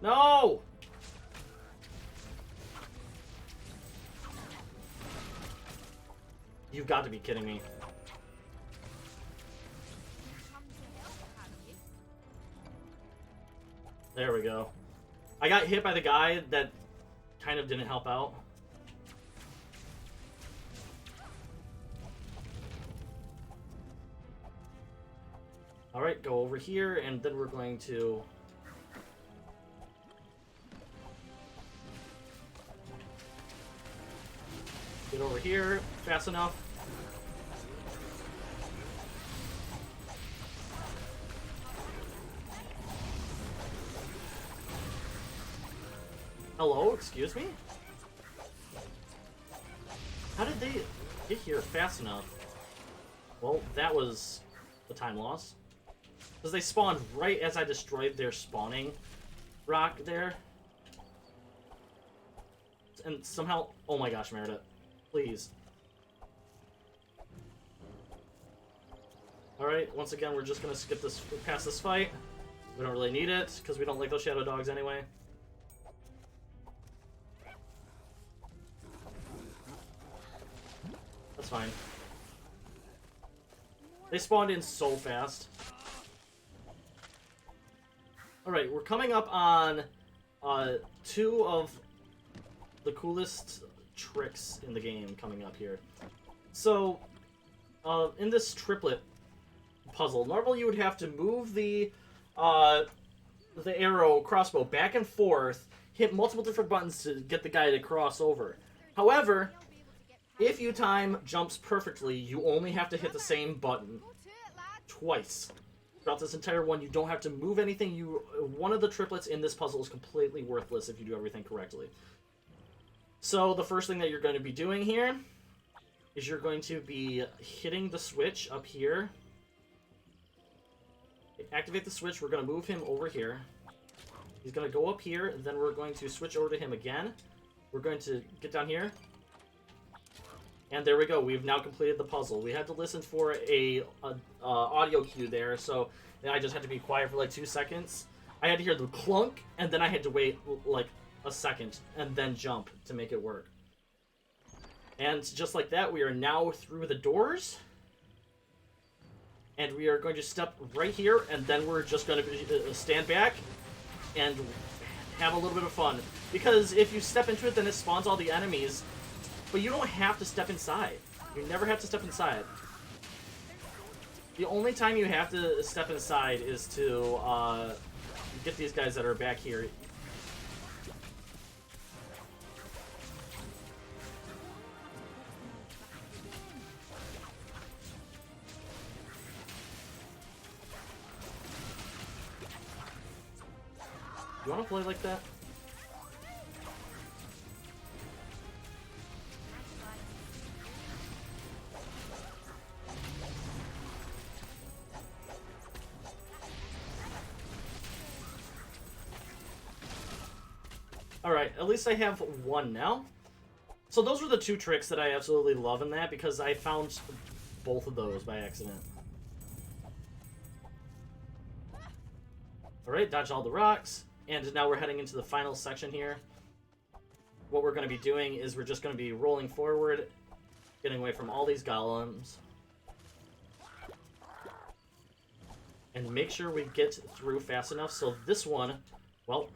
No! You've got to be kidding me. There we go. I got hit by the guy that kind of didn't help out. Alright, go over here, and then we're going to... get over here fast enough. Hello, excuse me? How did they get here fast enough? Well, that was a time loss. Because they spawned right as I destroyed their spawning rock there. And somehow... oh my gosh, Merida. Please. Alright, once again, we're just gonna skip this past this fight. We don't really need it, because we don't like those shadow dogs anyway. That's fine. They spawned in so fast. Alright, we're coming up on two of the coolest tricks in the game coming up here. So, in this triplet puzzle, normally you would have to move the arrow crossbow back and forth, hit multiple different buttons to get the guy to cross over. However, if you time jumps perfectly, you only have to hit the same button twice. Throughout this entire one, you don't have to move anything. One of the triplets in this puzzle is completely worthless if you do everything correctly. So the first thing that you're going to be doing here is you're going to be hitting the switch up here. Activate the switch. We're going to move him over here. He's going to go up here. Then we're going to switch over to him again. We're going to get down here. And there we go. We've now completed the puzzle. We had to listen for a audio cue there, so I just had to be quiet for like 2 seconds. I had to hear the clunk, and then I had to wait like a second, and then jump to make it work. And just like that, we are now through the doors. And we are going to step right here, and then we're just going to stand back and have a little bit of fun. Because if you step into it, then it spawns all the enemies. But you don't have to step inside. You never have to step inside. The only time you have to step inside is to get these guys that are back here. You want to play like that? Alright, at least I have one now. So those were the two tricks that I absolutely love in that, because I found both of those by accident. Alright, dodge all the rocks. And now we're heading into the final section here. What we're going to be doing is we're just going to be rolling forward, getting away from all these golems. And make sure we get through fast enough. So this one, well...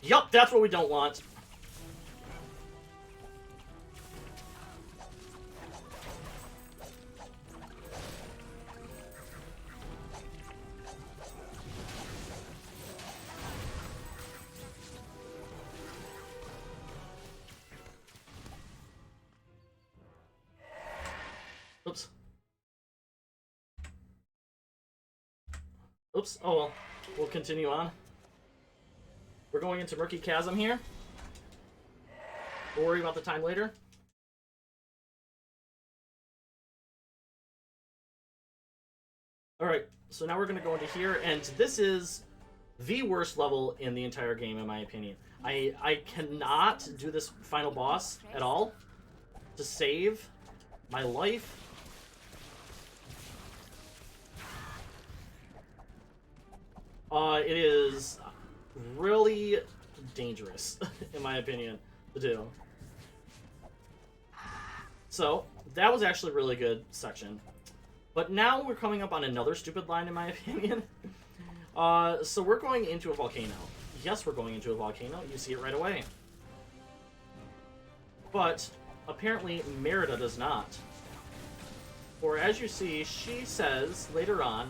Yup, that's what we don't want. Oops. Oops. Oh well. We'll continue on. We're going into Murky Chasm here. We'll worry about the time later. Alright, so now we're going to go into here, and this is the worst level in the entire game, in my opinion. I cannot do this final boss at all to save my life. It is really dangerous, in my opinion, to do. So, that was actually a really good section. But now we're coming up on another stupid line, in my opinion. So we're going into a volcano. Yes, we're going into a volcano. You see it right away. But, apparently, Merida does not. For as you see, she says, later on,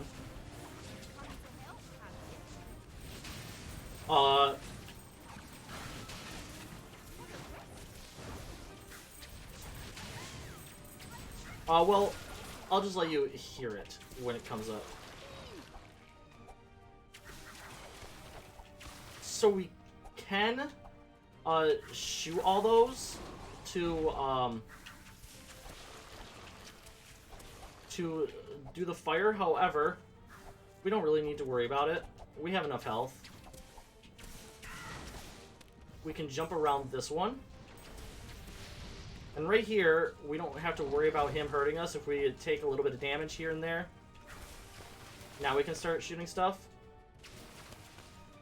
well, I'll just let you hear it when it comes up. So we can, shoot all those to do the fire. However, we don't really need to worry about it. We have enough health. We can jump around this one. And right here, we don't have to worry about him hurting us if we take a little bit of damage here and there. Now we can start shooting stuff.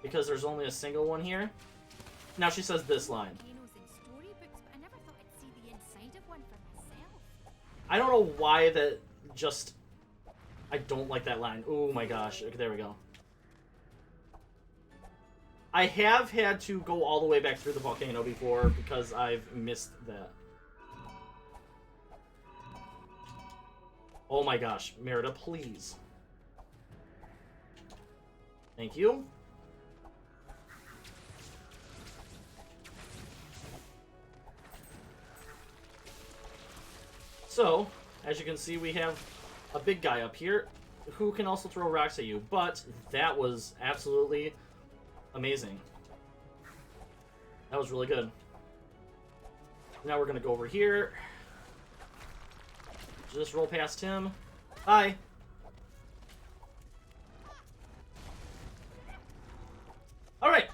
Because there's only a single one here. Now she says this line. Volcanoes in storybooks, but I never thought I'd see the inside of one for myself. I don't know why that just... I don't like that line. Oh my gosh. Okay, there we go. I have had to go all the way back through the volcano before because I've missed that. Oh my gosh. Merida, please. Thank you. So, as you can see, we have a big guy up here who can also throw rocks at you, but that was absolutely amazing. That was really good. Now we're going to go over here. Just roll past him. Hi. Alright.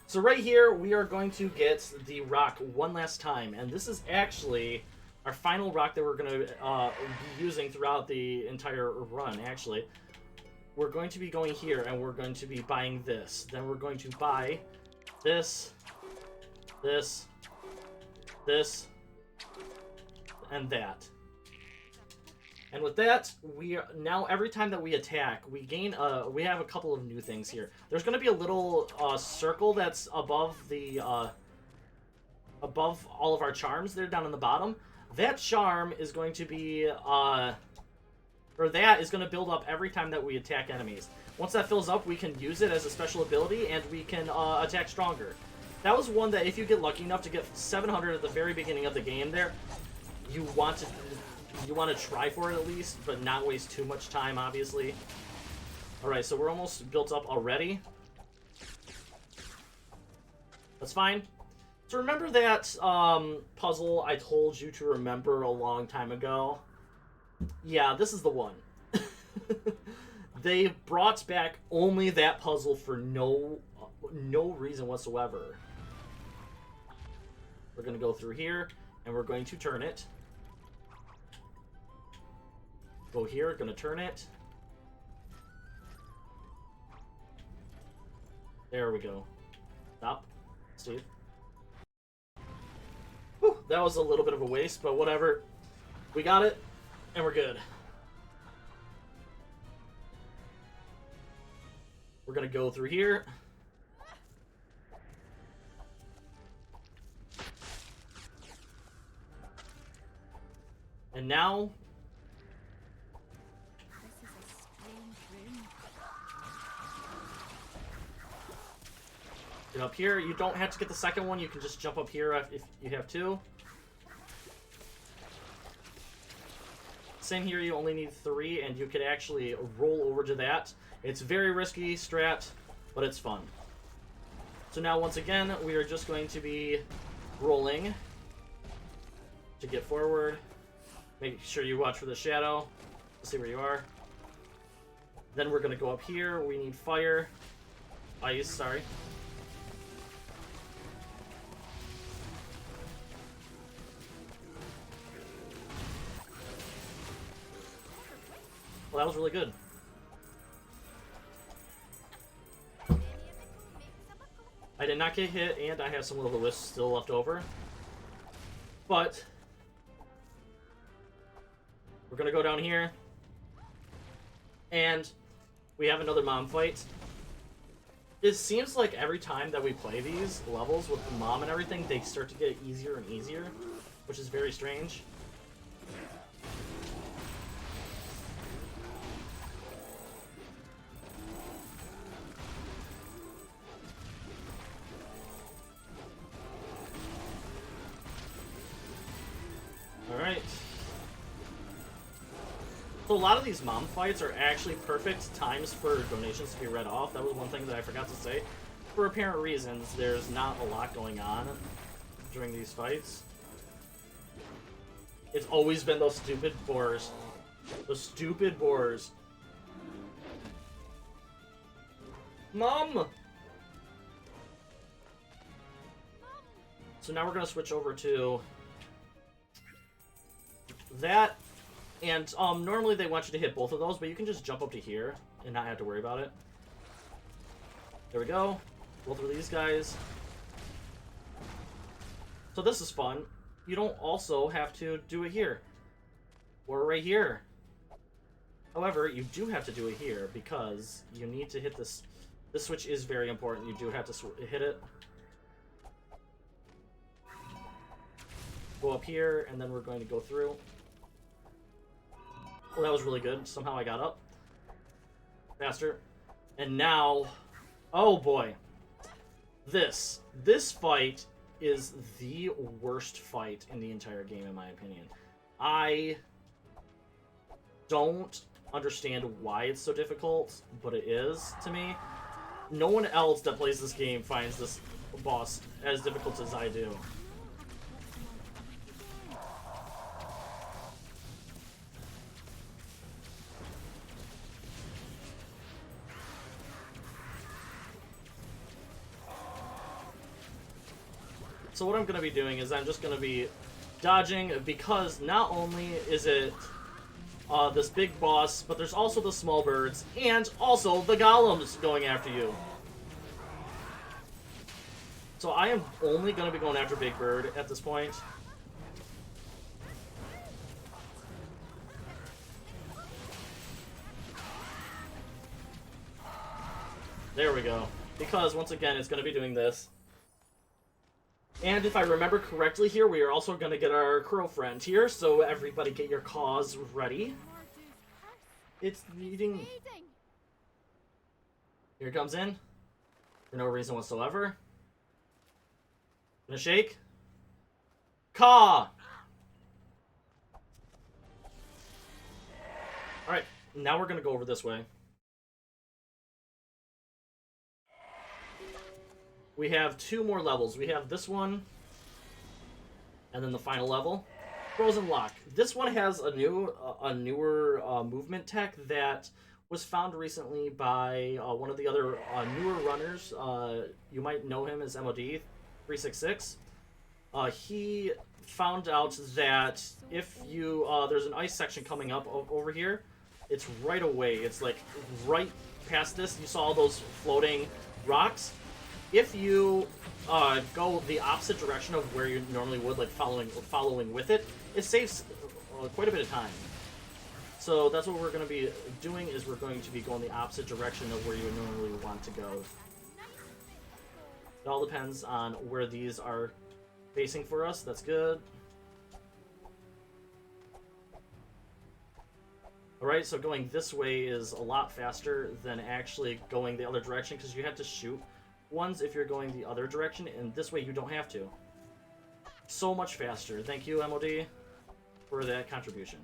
So right here, we are going to get the rock one last time, and this is actually our final rock that we're going to be using throughout the entire run, actually. We're going to be going here, and we're going to be buying this. Then we're going to buy this, this, this, and that. And with that, we are, now every time that we attack, we gain we have a couple of new things here. There's going to be a little circle that's above the above all of our charms there down in the bottom. That charm is going to be or that is going to build up every time that we attack enemies. Once that fills up, we can use it as a special ability and we can attack stronger. That was one that if you get lucky enough to get 700 at the very beginning of the game there, you want to try for it at least, but not waste too much time, obviously. Alright, so we're almost built up already. That's fine. So remember that puzzle I told you to remember a long time ago? Yeah, this is the one. They brought back only that puzzle for no reason whatsoever. We're going to go through here, and we're going to turn it. Go here, gonna turn it. There we go. Stop, Steve. Whew, that was a little bit of a waste, but whatever. We got it, and we're good. We're gonna go through here. And now... Get up here. You don't have to get the second one. You can just jump up here if you have to. Same here. You only need 3, and you could actually roll over to that. It's very risky strat, but it's fun. So now, once again, we are just going to be rolling to get forward. Make sure you watch for the shadow. See where you are. Then we're going to go up here. We need fire. Ice, sorry. Well, that was really good. I did not get hit, and I have some of the wisps still left over. But we're going to go down here. And we have another mom fight. It seems like every time that we play these levels with the mom and everything, they start to get easier and easier, which is very strange. Alright. So a lot of these mom fights are actually perfect times for donations to be read off. That was one thing that I forgot to say. For apparent reasons, there's not a lot going on during these fights. It's always been those stupid boars. Those stupid boars. Mom! So now we're gonna switch over to that, and normally they want you to hit both of those, but you can just jump up to here and not have to worry about it. There we go. Both of these guys. So this is fun. You don't also have to do it here or right here. However, you do have to do it here because you need to hit this. This switch is very important. You do have to hit it. Go up here, and then we're going to go through. Well, that was really good. Somehow I got up faster. And now, oh boy. This fight is the worst fight in the entire game, in my opinion. I don't understand why it's so difficult, but it is to me. No one else that plays this game finds this boss as difficult as I do. So what I'm going to be doing is I'm just going to be dodging, because not only is it this big boss, but there's also the small birds, and also the golems going after you. So I am only going to be going after Big Bird at this point. There we go. Because, once again, it's going to be doing this. And if I remember correctly here, we are also going to get our crow friend here, so everybody get your claws ready. It's eating. Here it comes in. For no reason whatsoever. Gonna shake. Caw! Alright, now we're gonna go over this way. We have 2 more levels. We have this one, and then the final level. Frozen Lock. This one has a newer movement tech that was found recently by one of the other newer runners. You might know him as MOD366. He found out that if you there's an ice section coming up over here, it's right away. It's like right past this. You saw all those floating rocks. If you go the opposite direction of where you normally would, like following with it, it saves quite a bit of time. So that's what we're going to be doing, is we're going to be going the opposite direction of where you normally want to go. It all depends on where these are facing for us. That's good. Alright, so going this way is a lot faster than actually going the other direction, because you have to shoot ones if you're going the other direction, and this way you don't have to. So much faster. Thank you, MOD, for that contribution.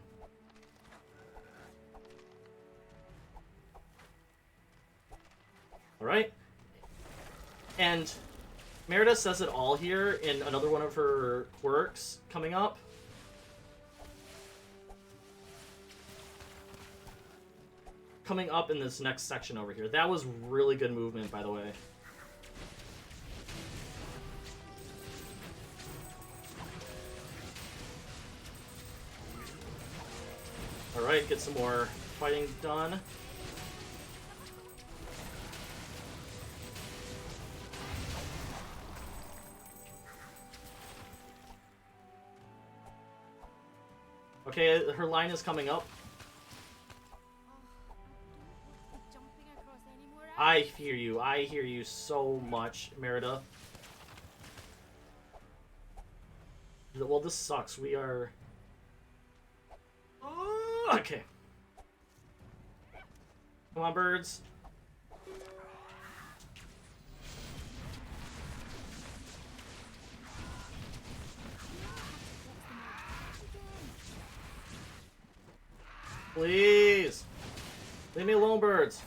Alright. And Merida says it all here in another one of her quirks coming up. Coming up in this next section over here. That was really good movement, by the way. Alright, get some more fighting done. Okay, her line is coming up. I hear you so much, Merida. Well, this sucks. We are... Okay. Come on, birds. Please. Leave me alone, birds.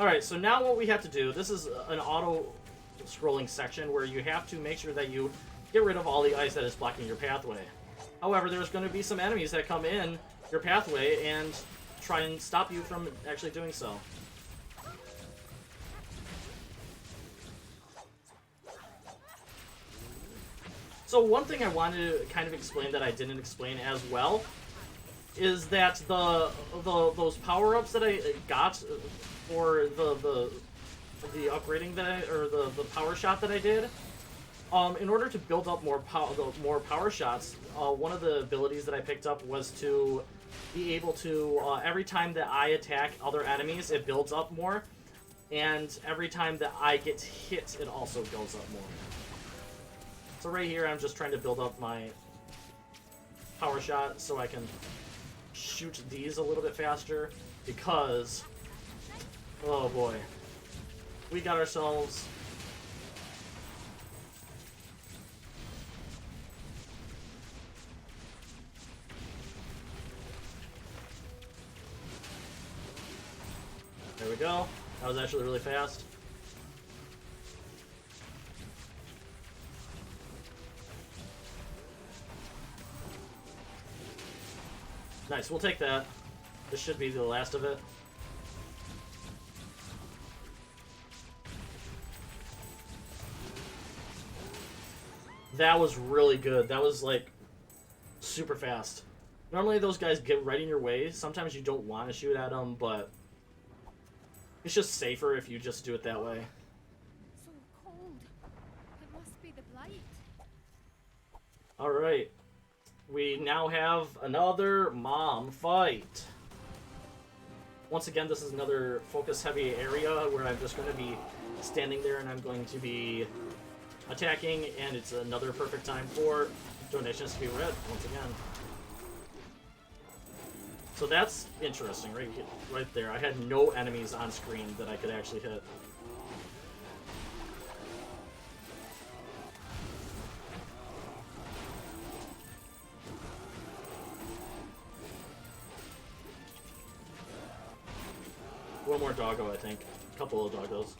Alright, so now what we have to do, this is an auto-scrolling section where you have to make sure that you get rid of all the ice that is blocking your pathway. However, there's going to be some enemies that come in your pathway and try and stop you from actually doing so. So one thing I wanted to kind of explain that I didn't explain as well is that those power-ups that I got for the upgrading that the power shot that I did, in order to build up more power shots, one of the abilities that I picked up was to be able to every time that I attack other enemies, it builds up more, and every time that I get hit, it also goes up more. So right here, I'm just trying to build up my power shot so I can shoot these a little bit faster, because, oh boy, we got ourselves there we go. That was actually really fast. Nice, we'll take that. This should be the last of it. That was really good. That was, like, super fast. Normally those guys get right in your way. Sometimes you don't want to shoot at them, but it's just safer if you just do it that way. So cold. It must be the blight. Alright. We now have another mom fight. Once again, this is another focus-heavy area where I'm just going to be standing there and I'm going to be attacking, and it's another perfect time for donations to be read, once again. So that's interesting, right there. I had no enemies on screen that I could actually hit. One more doggo, I think. A couple of doggos.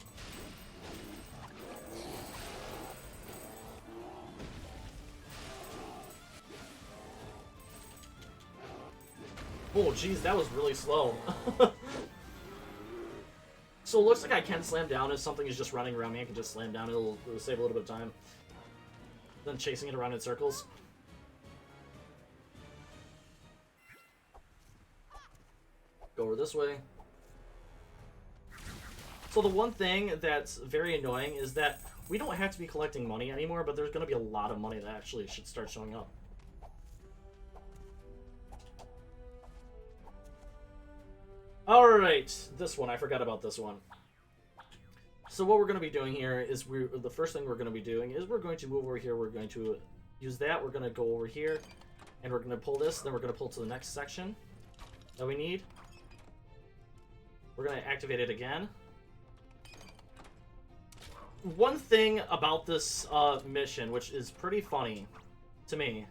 Oh, geez, that was really slow. So it looks like I can slam down if something is just running around me. I can just slam down. It'll save a little bit of time than chasing it around in circles. Go over this way. So the one thing that's very annoying is that we don't have to be collecting money anymore, but there's going to be a lot of money that actually should start showing up. Alright, this one. I forgot about this one. So what we're going to be doing here is the first thing we're going to be doing is we're going to move over here. We're going to use that. We're going to go over here, and we're going to pull this. Then we're going to pull to the next section that we need. We're going to activate it again. One thing about this mission, which is pretty funny to me,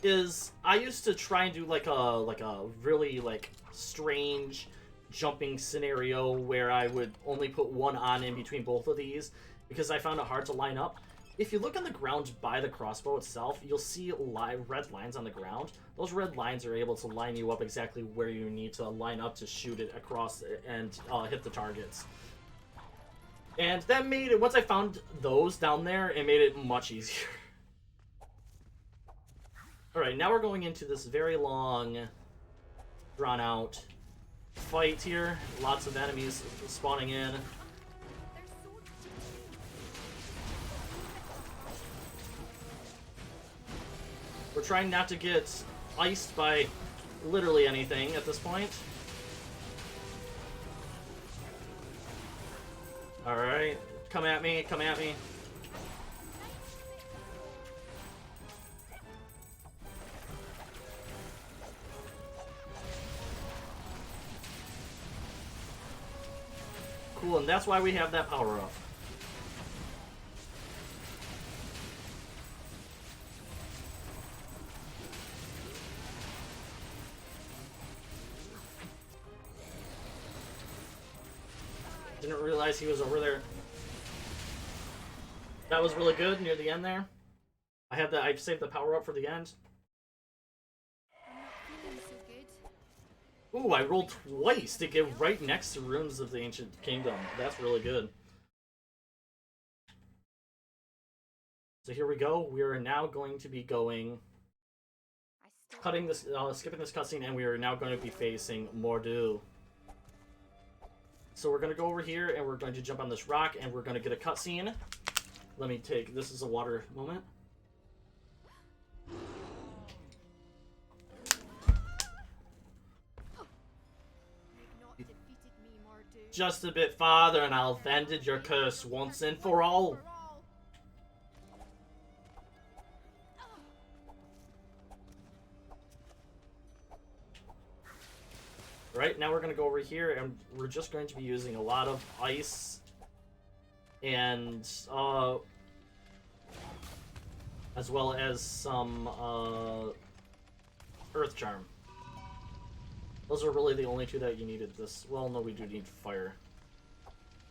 is I used to try and do like a really like strange jumping scenario where I would only put one on in between both of these because I found it hard to line up. If you look on the ground by the crossbow itself, you'll see red lines on the ground. Those red lines are able to line you up exactly where you need to line up to shoot it across and hit the targets. And that made it, once I found those down there, it made it much easier. Alright, now we're going into this very long, drawn-out fight here. Lots of enemies spawning in. We're trying not to get iced by literally anything at this point. Alright, come at me, come at me. Cool, and that's why we have that power up. Didn't realize he was over there. That was really good near the end there. I saved the power up for the end. I'm not feeling so good. Ooh, I rolled twice to get right next to Ruins of the Ancient Kingdom. That's really good. So here we go. We are now going to be going, skipping this cutscene, and we are now going to be facing Mordu. So we're going to go over here, and we're going to jump on this rock, and we're going to get a cutscene. Let me take, this is a water moment. Just a bit farther, and I'll have ended your curse once and for all. Right, now we're going to go over here, and we're just going to be using a lot of ice and as well as some earth charm. Those are really the only two that you needed this. Well, no, we do need fire.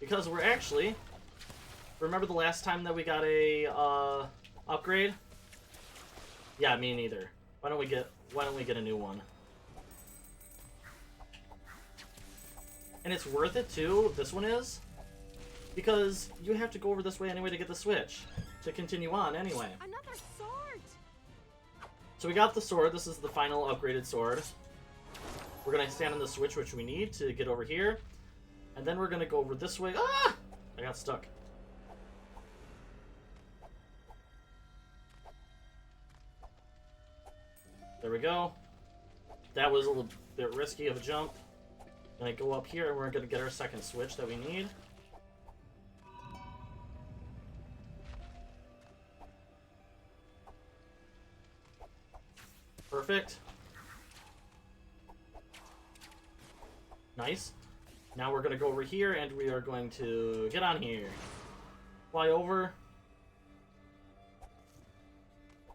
Because we're actually... Remember the last time that we got a upgrade? Yeah, me neither. Why don't we get a new one? And it's worth it too, this one is, because you have to go over this way anyway to get the switch, to continue on anyway. Another sword! So we got the sword, this is the final upgraded sword. We're going to stand on the switch, which we need to get over here. And then we're going to go over this way. Ah! I got stuck. There we go. That was a little bit risky of a jump. Gonna go up here, and we're gonna get our second switch that we need. Perfect. Nice. Now we're gonna go over here, and we are going to get on here. Fly over.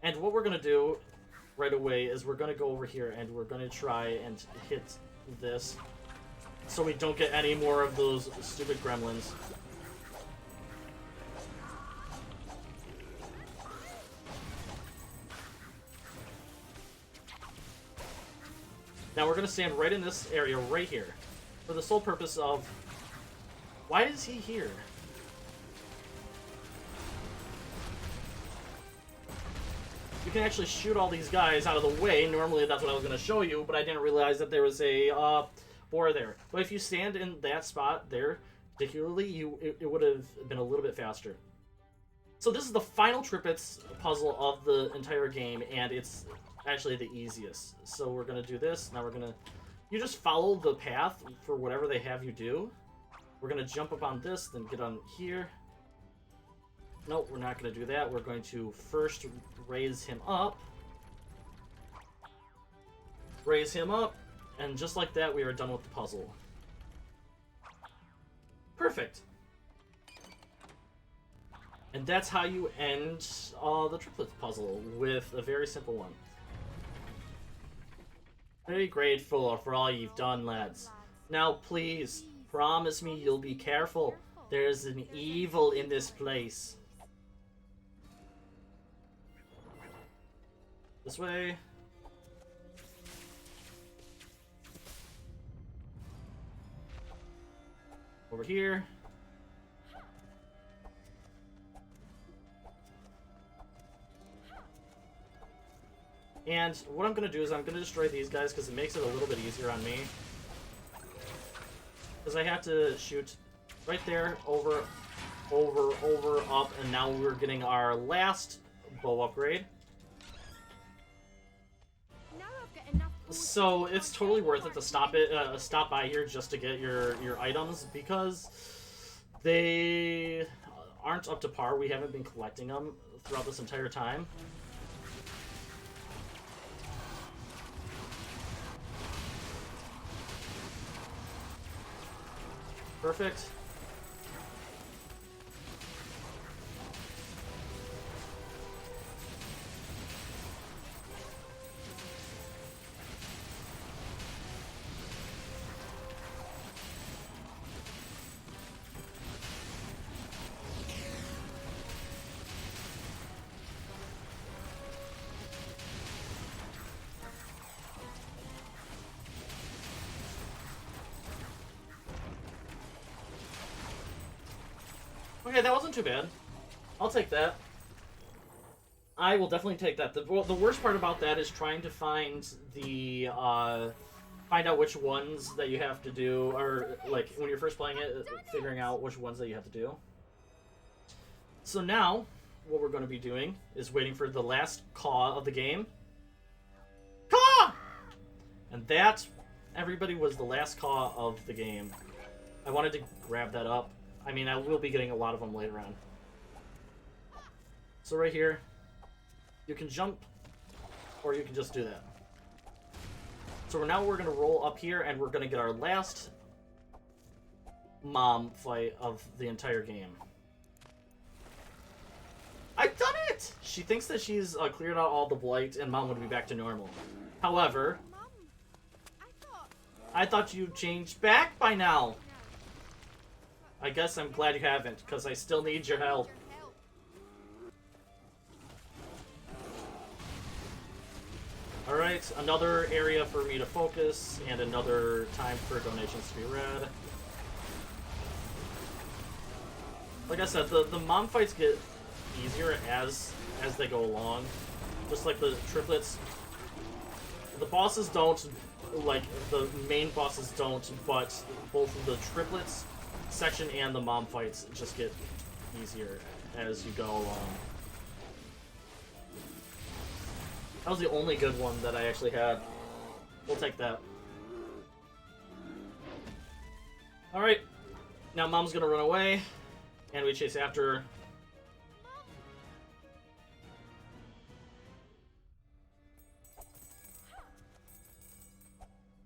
And what we're gonna do right away is we're gonna go over here, and we're gonna try and hit this, so we don't get any more of those stupid gremlins. Now we're going to stand right in this area right here, for the sole purpose of... Why is he here? You can actually shoot all these guys out of the way. Normally that's what I was going to show you, but I didn't realize that there was a... there. But if you stand in that spot there, particularly, it would have been a little bit faster. So this is the final Triplets puzzle of the entire game, and it's actually the easiest. So we're going to do this. Now we're going to... You just follow the path for whatever they have you do. We're going to jump up on this, then get on here. Nope, we're not going to do that. We're going to first raise him up. Raise him up. And just like that, we are done with the puzzle. Perfect. And that's how you end the Triplets puzzle, with a very simple one. Very grateful for all you've done, lads. Now please, promise me you'll be careful. There's an evil in this place. This way. Over here. And what I'm going to do is I'm going to destroy these guys because it makes it a little bit easier on me. Because I have to shoot right there, over, up, and now we're getting our last bow upgrade. So it's totally worth it to stop by here just to get your items, because they aren't up to par. We haven't been collecting them throughout this entire time. Perfect. Okay, that wasn't too bad. I'll take that. I will definitely take that. The worst part about that is trying to find the, find out which ones that you have to do, or, like, when you're first playing it, figuring out which ones that you have to do. So now, what we're going to be doing is waiting for the last caw of the game. Caw! And that, everybody, was the last caw of the game. I wanted to grab that up. I mean, I will be getting a lot of them later on. So right here, you can jump, or you can just do that. So now we're going to roll up here, and we're going to get our last mom fight of the entire game. I've done it! She thinks that she's cleared out all the blight, and Mom would be back to normal. However, Mum, I thought you changed back by now. I guess I'm glad you haven't, because I still need your help. Alright, another area for me to focus, and another time for donations to be read. Like I said, the mom fights get easier as they go along. Just like the triplets. The bosses don't, like, the main bosses don't, but both of the triplets section and the mom fights just get easier as you go along. That was the only good one that I actually had. We'll take that. Alright. Now Mom's gonna run away, and we chase after her.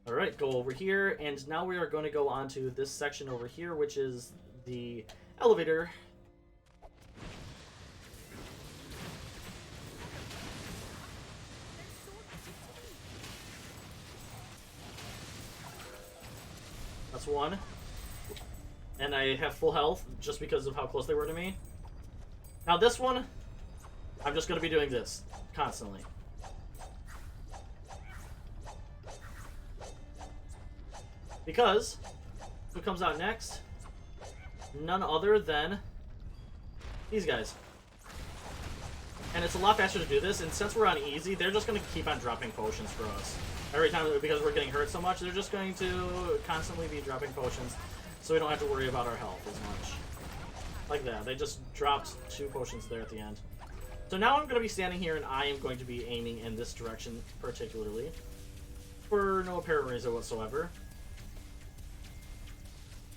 Alright, go over here, and now we are going to go on to this section over here, which is the elevator. That's one. And I have full health just because of how close they were to me. Now this one, I'm just going to be doing this constantly. Because who comes out next? None other than these guys. And it's a lot faster to do this, and since we're on easy, they're just going to keep on dropping potions for us. Every time, because we're getting hurt so much, they're just going to constantly be dropping potions, so we don't have to worry about our health as much. Like that. They just dropped 2 potions there at the end. So now I'm going to be standing here, and I am going to be aiming in this direction particularly, for no apparent reason whatsoever.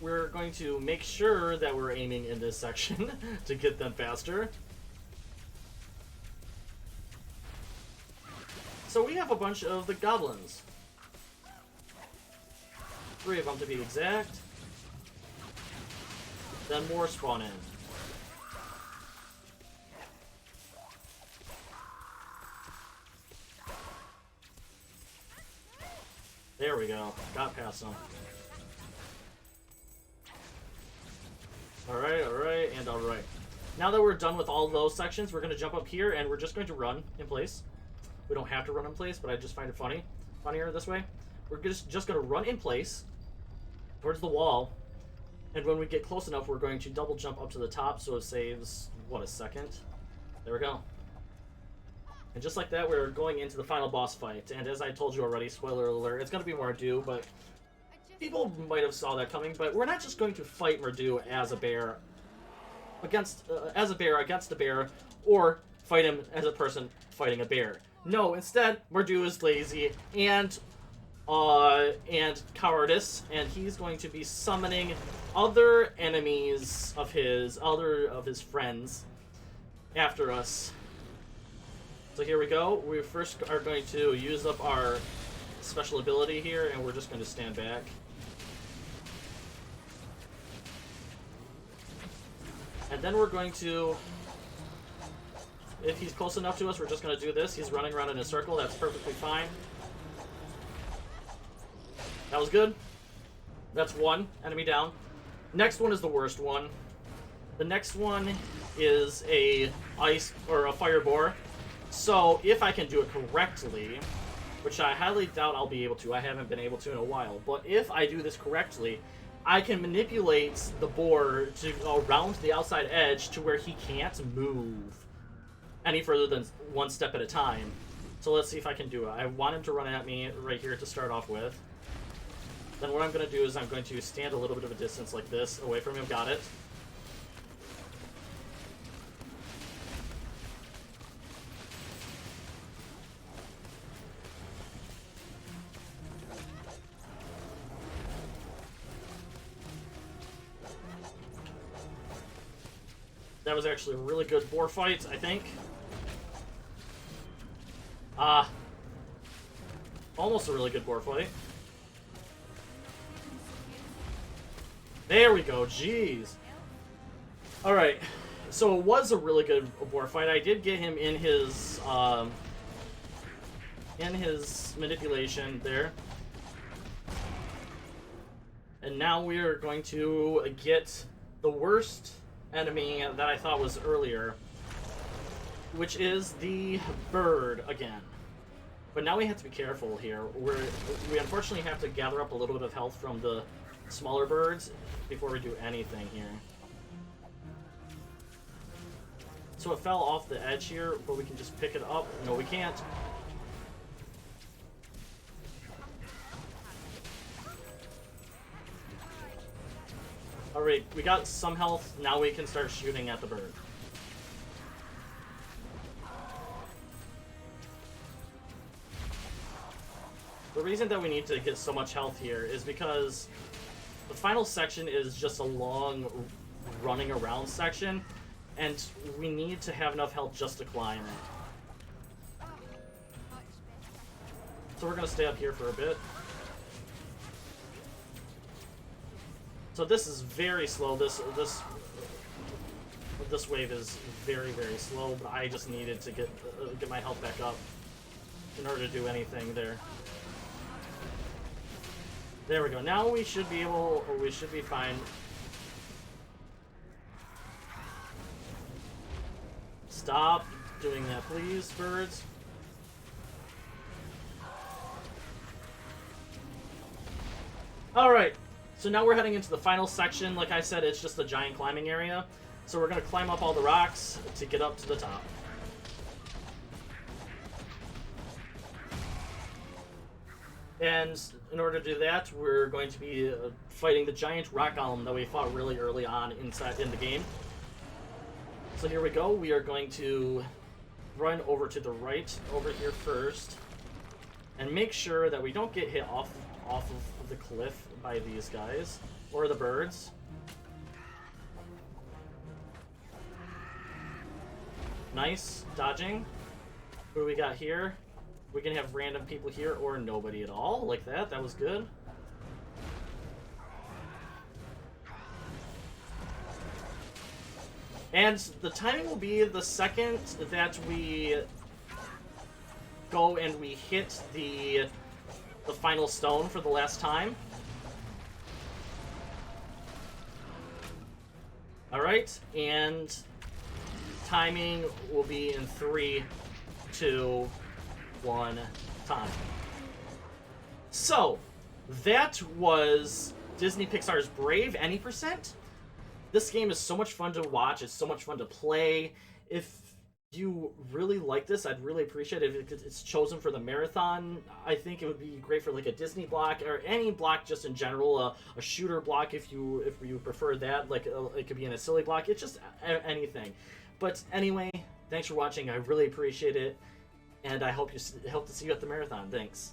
We're going to make sure that we're aiming in this section to get them faster. So we have a bunch of the goblins. 3 of them to be exact. Then more spawn in. There we go. Got past them. Alright, and alright. Now that we're done with all those sections, we're going to jump up here, and we're just going to run in place. We don't have to run in place, but I just find it funnier this way. We're just going to run in place towards the wall, and when we get close enough, we're going to double jump up to the top, so it saves, what, a second? There we go. And just like that, we're going into the final boss fight, and as I told you already, spoiler alert, it's going to be Mardu, but people might have saw that coming, but we're not just going to fight Mardu as a bear against a bear, or fight him as a person fighting a bear. No, instead, Mardu is lazy and cowardice, and he's going to be summoning other enemies of his, friends after us. So here we go. We first are going to use up our special ability here, and we're just going to stand back. And then we're going to, if he's close enough to us, we're just going to do this. He's running around in a circle. That's perfectly fine. That was good. That's one enemy down. Next one is the worst one. The next one is a ice or a fire boar. So if I can do it correctly, which I highly doubt I'll be able to. I haven't been able to in a while. But if I do this correctly, I can manipulate the board to around the outside edge to where he can't move any further than one step at a time. So let's see if I can do it. I want him to run at me right here to start off with. Then what I'm going to do is I'm going to stand a little bit of a distance like this, away from him. Got it. That was actually a really good boar fight, I think. Almost a really good boar fight. There we go, jeez. Alright, so it was a really good boar fight. I did get him in his manipulation there. And now we are going to get the worst enemy that I thought was earlier, which is the bird again. But now we have to be careful here. We unfortunately have to gather up a little bit of health from the smaller birds before we do anything here. So it fell off the edge here, but we can just pick it up. No, we can't. Alright, we got some health. Now we can start shooting at the bird. The reason that we need to get so much health here is because the final section is just a long running around section, and we need to have enough health just to climb it. So we're going to stay up here for a bit. So this is very slow. This wave is very, very slow, but I just needed to get my health back up in order to do anything there. There we go. Now we should be able, or we should be fine. Stop doing that, please, birds. Alright, so now we're heading into the final section. Like I said, it's just a giant climbing area. So we're going to climb up all the rocks to get up to the top. And in order to do that, we're going to be fighting the giant rock golem that we fought really early on in the game. So here we go. We are going to run over to the right over here first and make sure that we don't get hit off of the cliff by these guys or the birds. Nice dodging. Who do we got here? We can have random people here or nobody at all, like that. That was good. And the timing will be the second that we go and we hit the final stone for the last time. Alright, and timing will be in 3, 2, 1 time. So, that was Disney-Pixar's Brave Any Percent. This game is so much fun to watch. It's so much fun to play. If you really like this, I'd really appreciate it if it's chosen for the marathon. I think it would be great for like a Disney block or any block just in general. A shooter block if you prefer that. Like it could be in a silly block. It's just anything. But anyway, thanks for watching. I really appreciate it. And I hope to see you at the marathon. Thanks.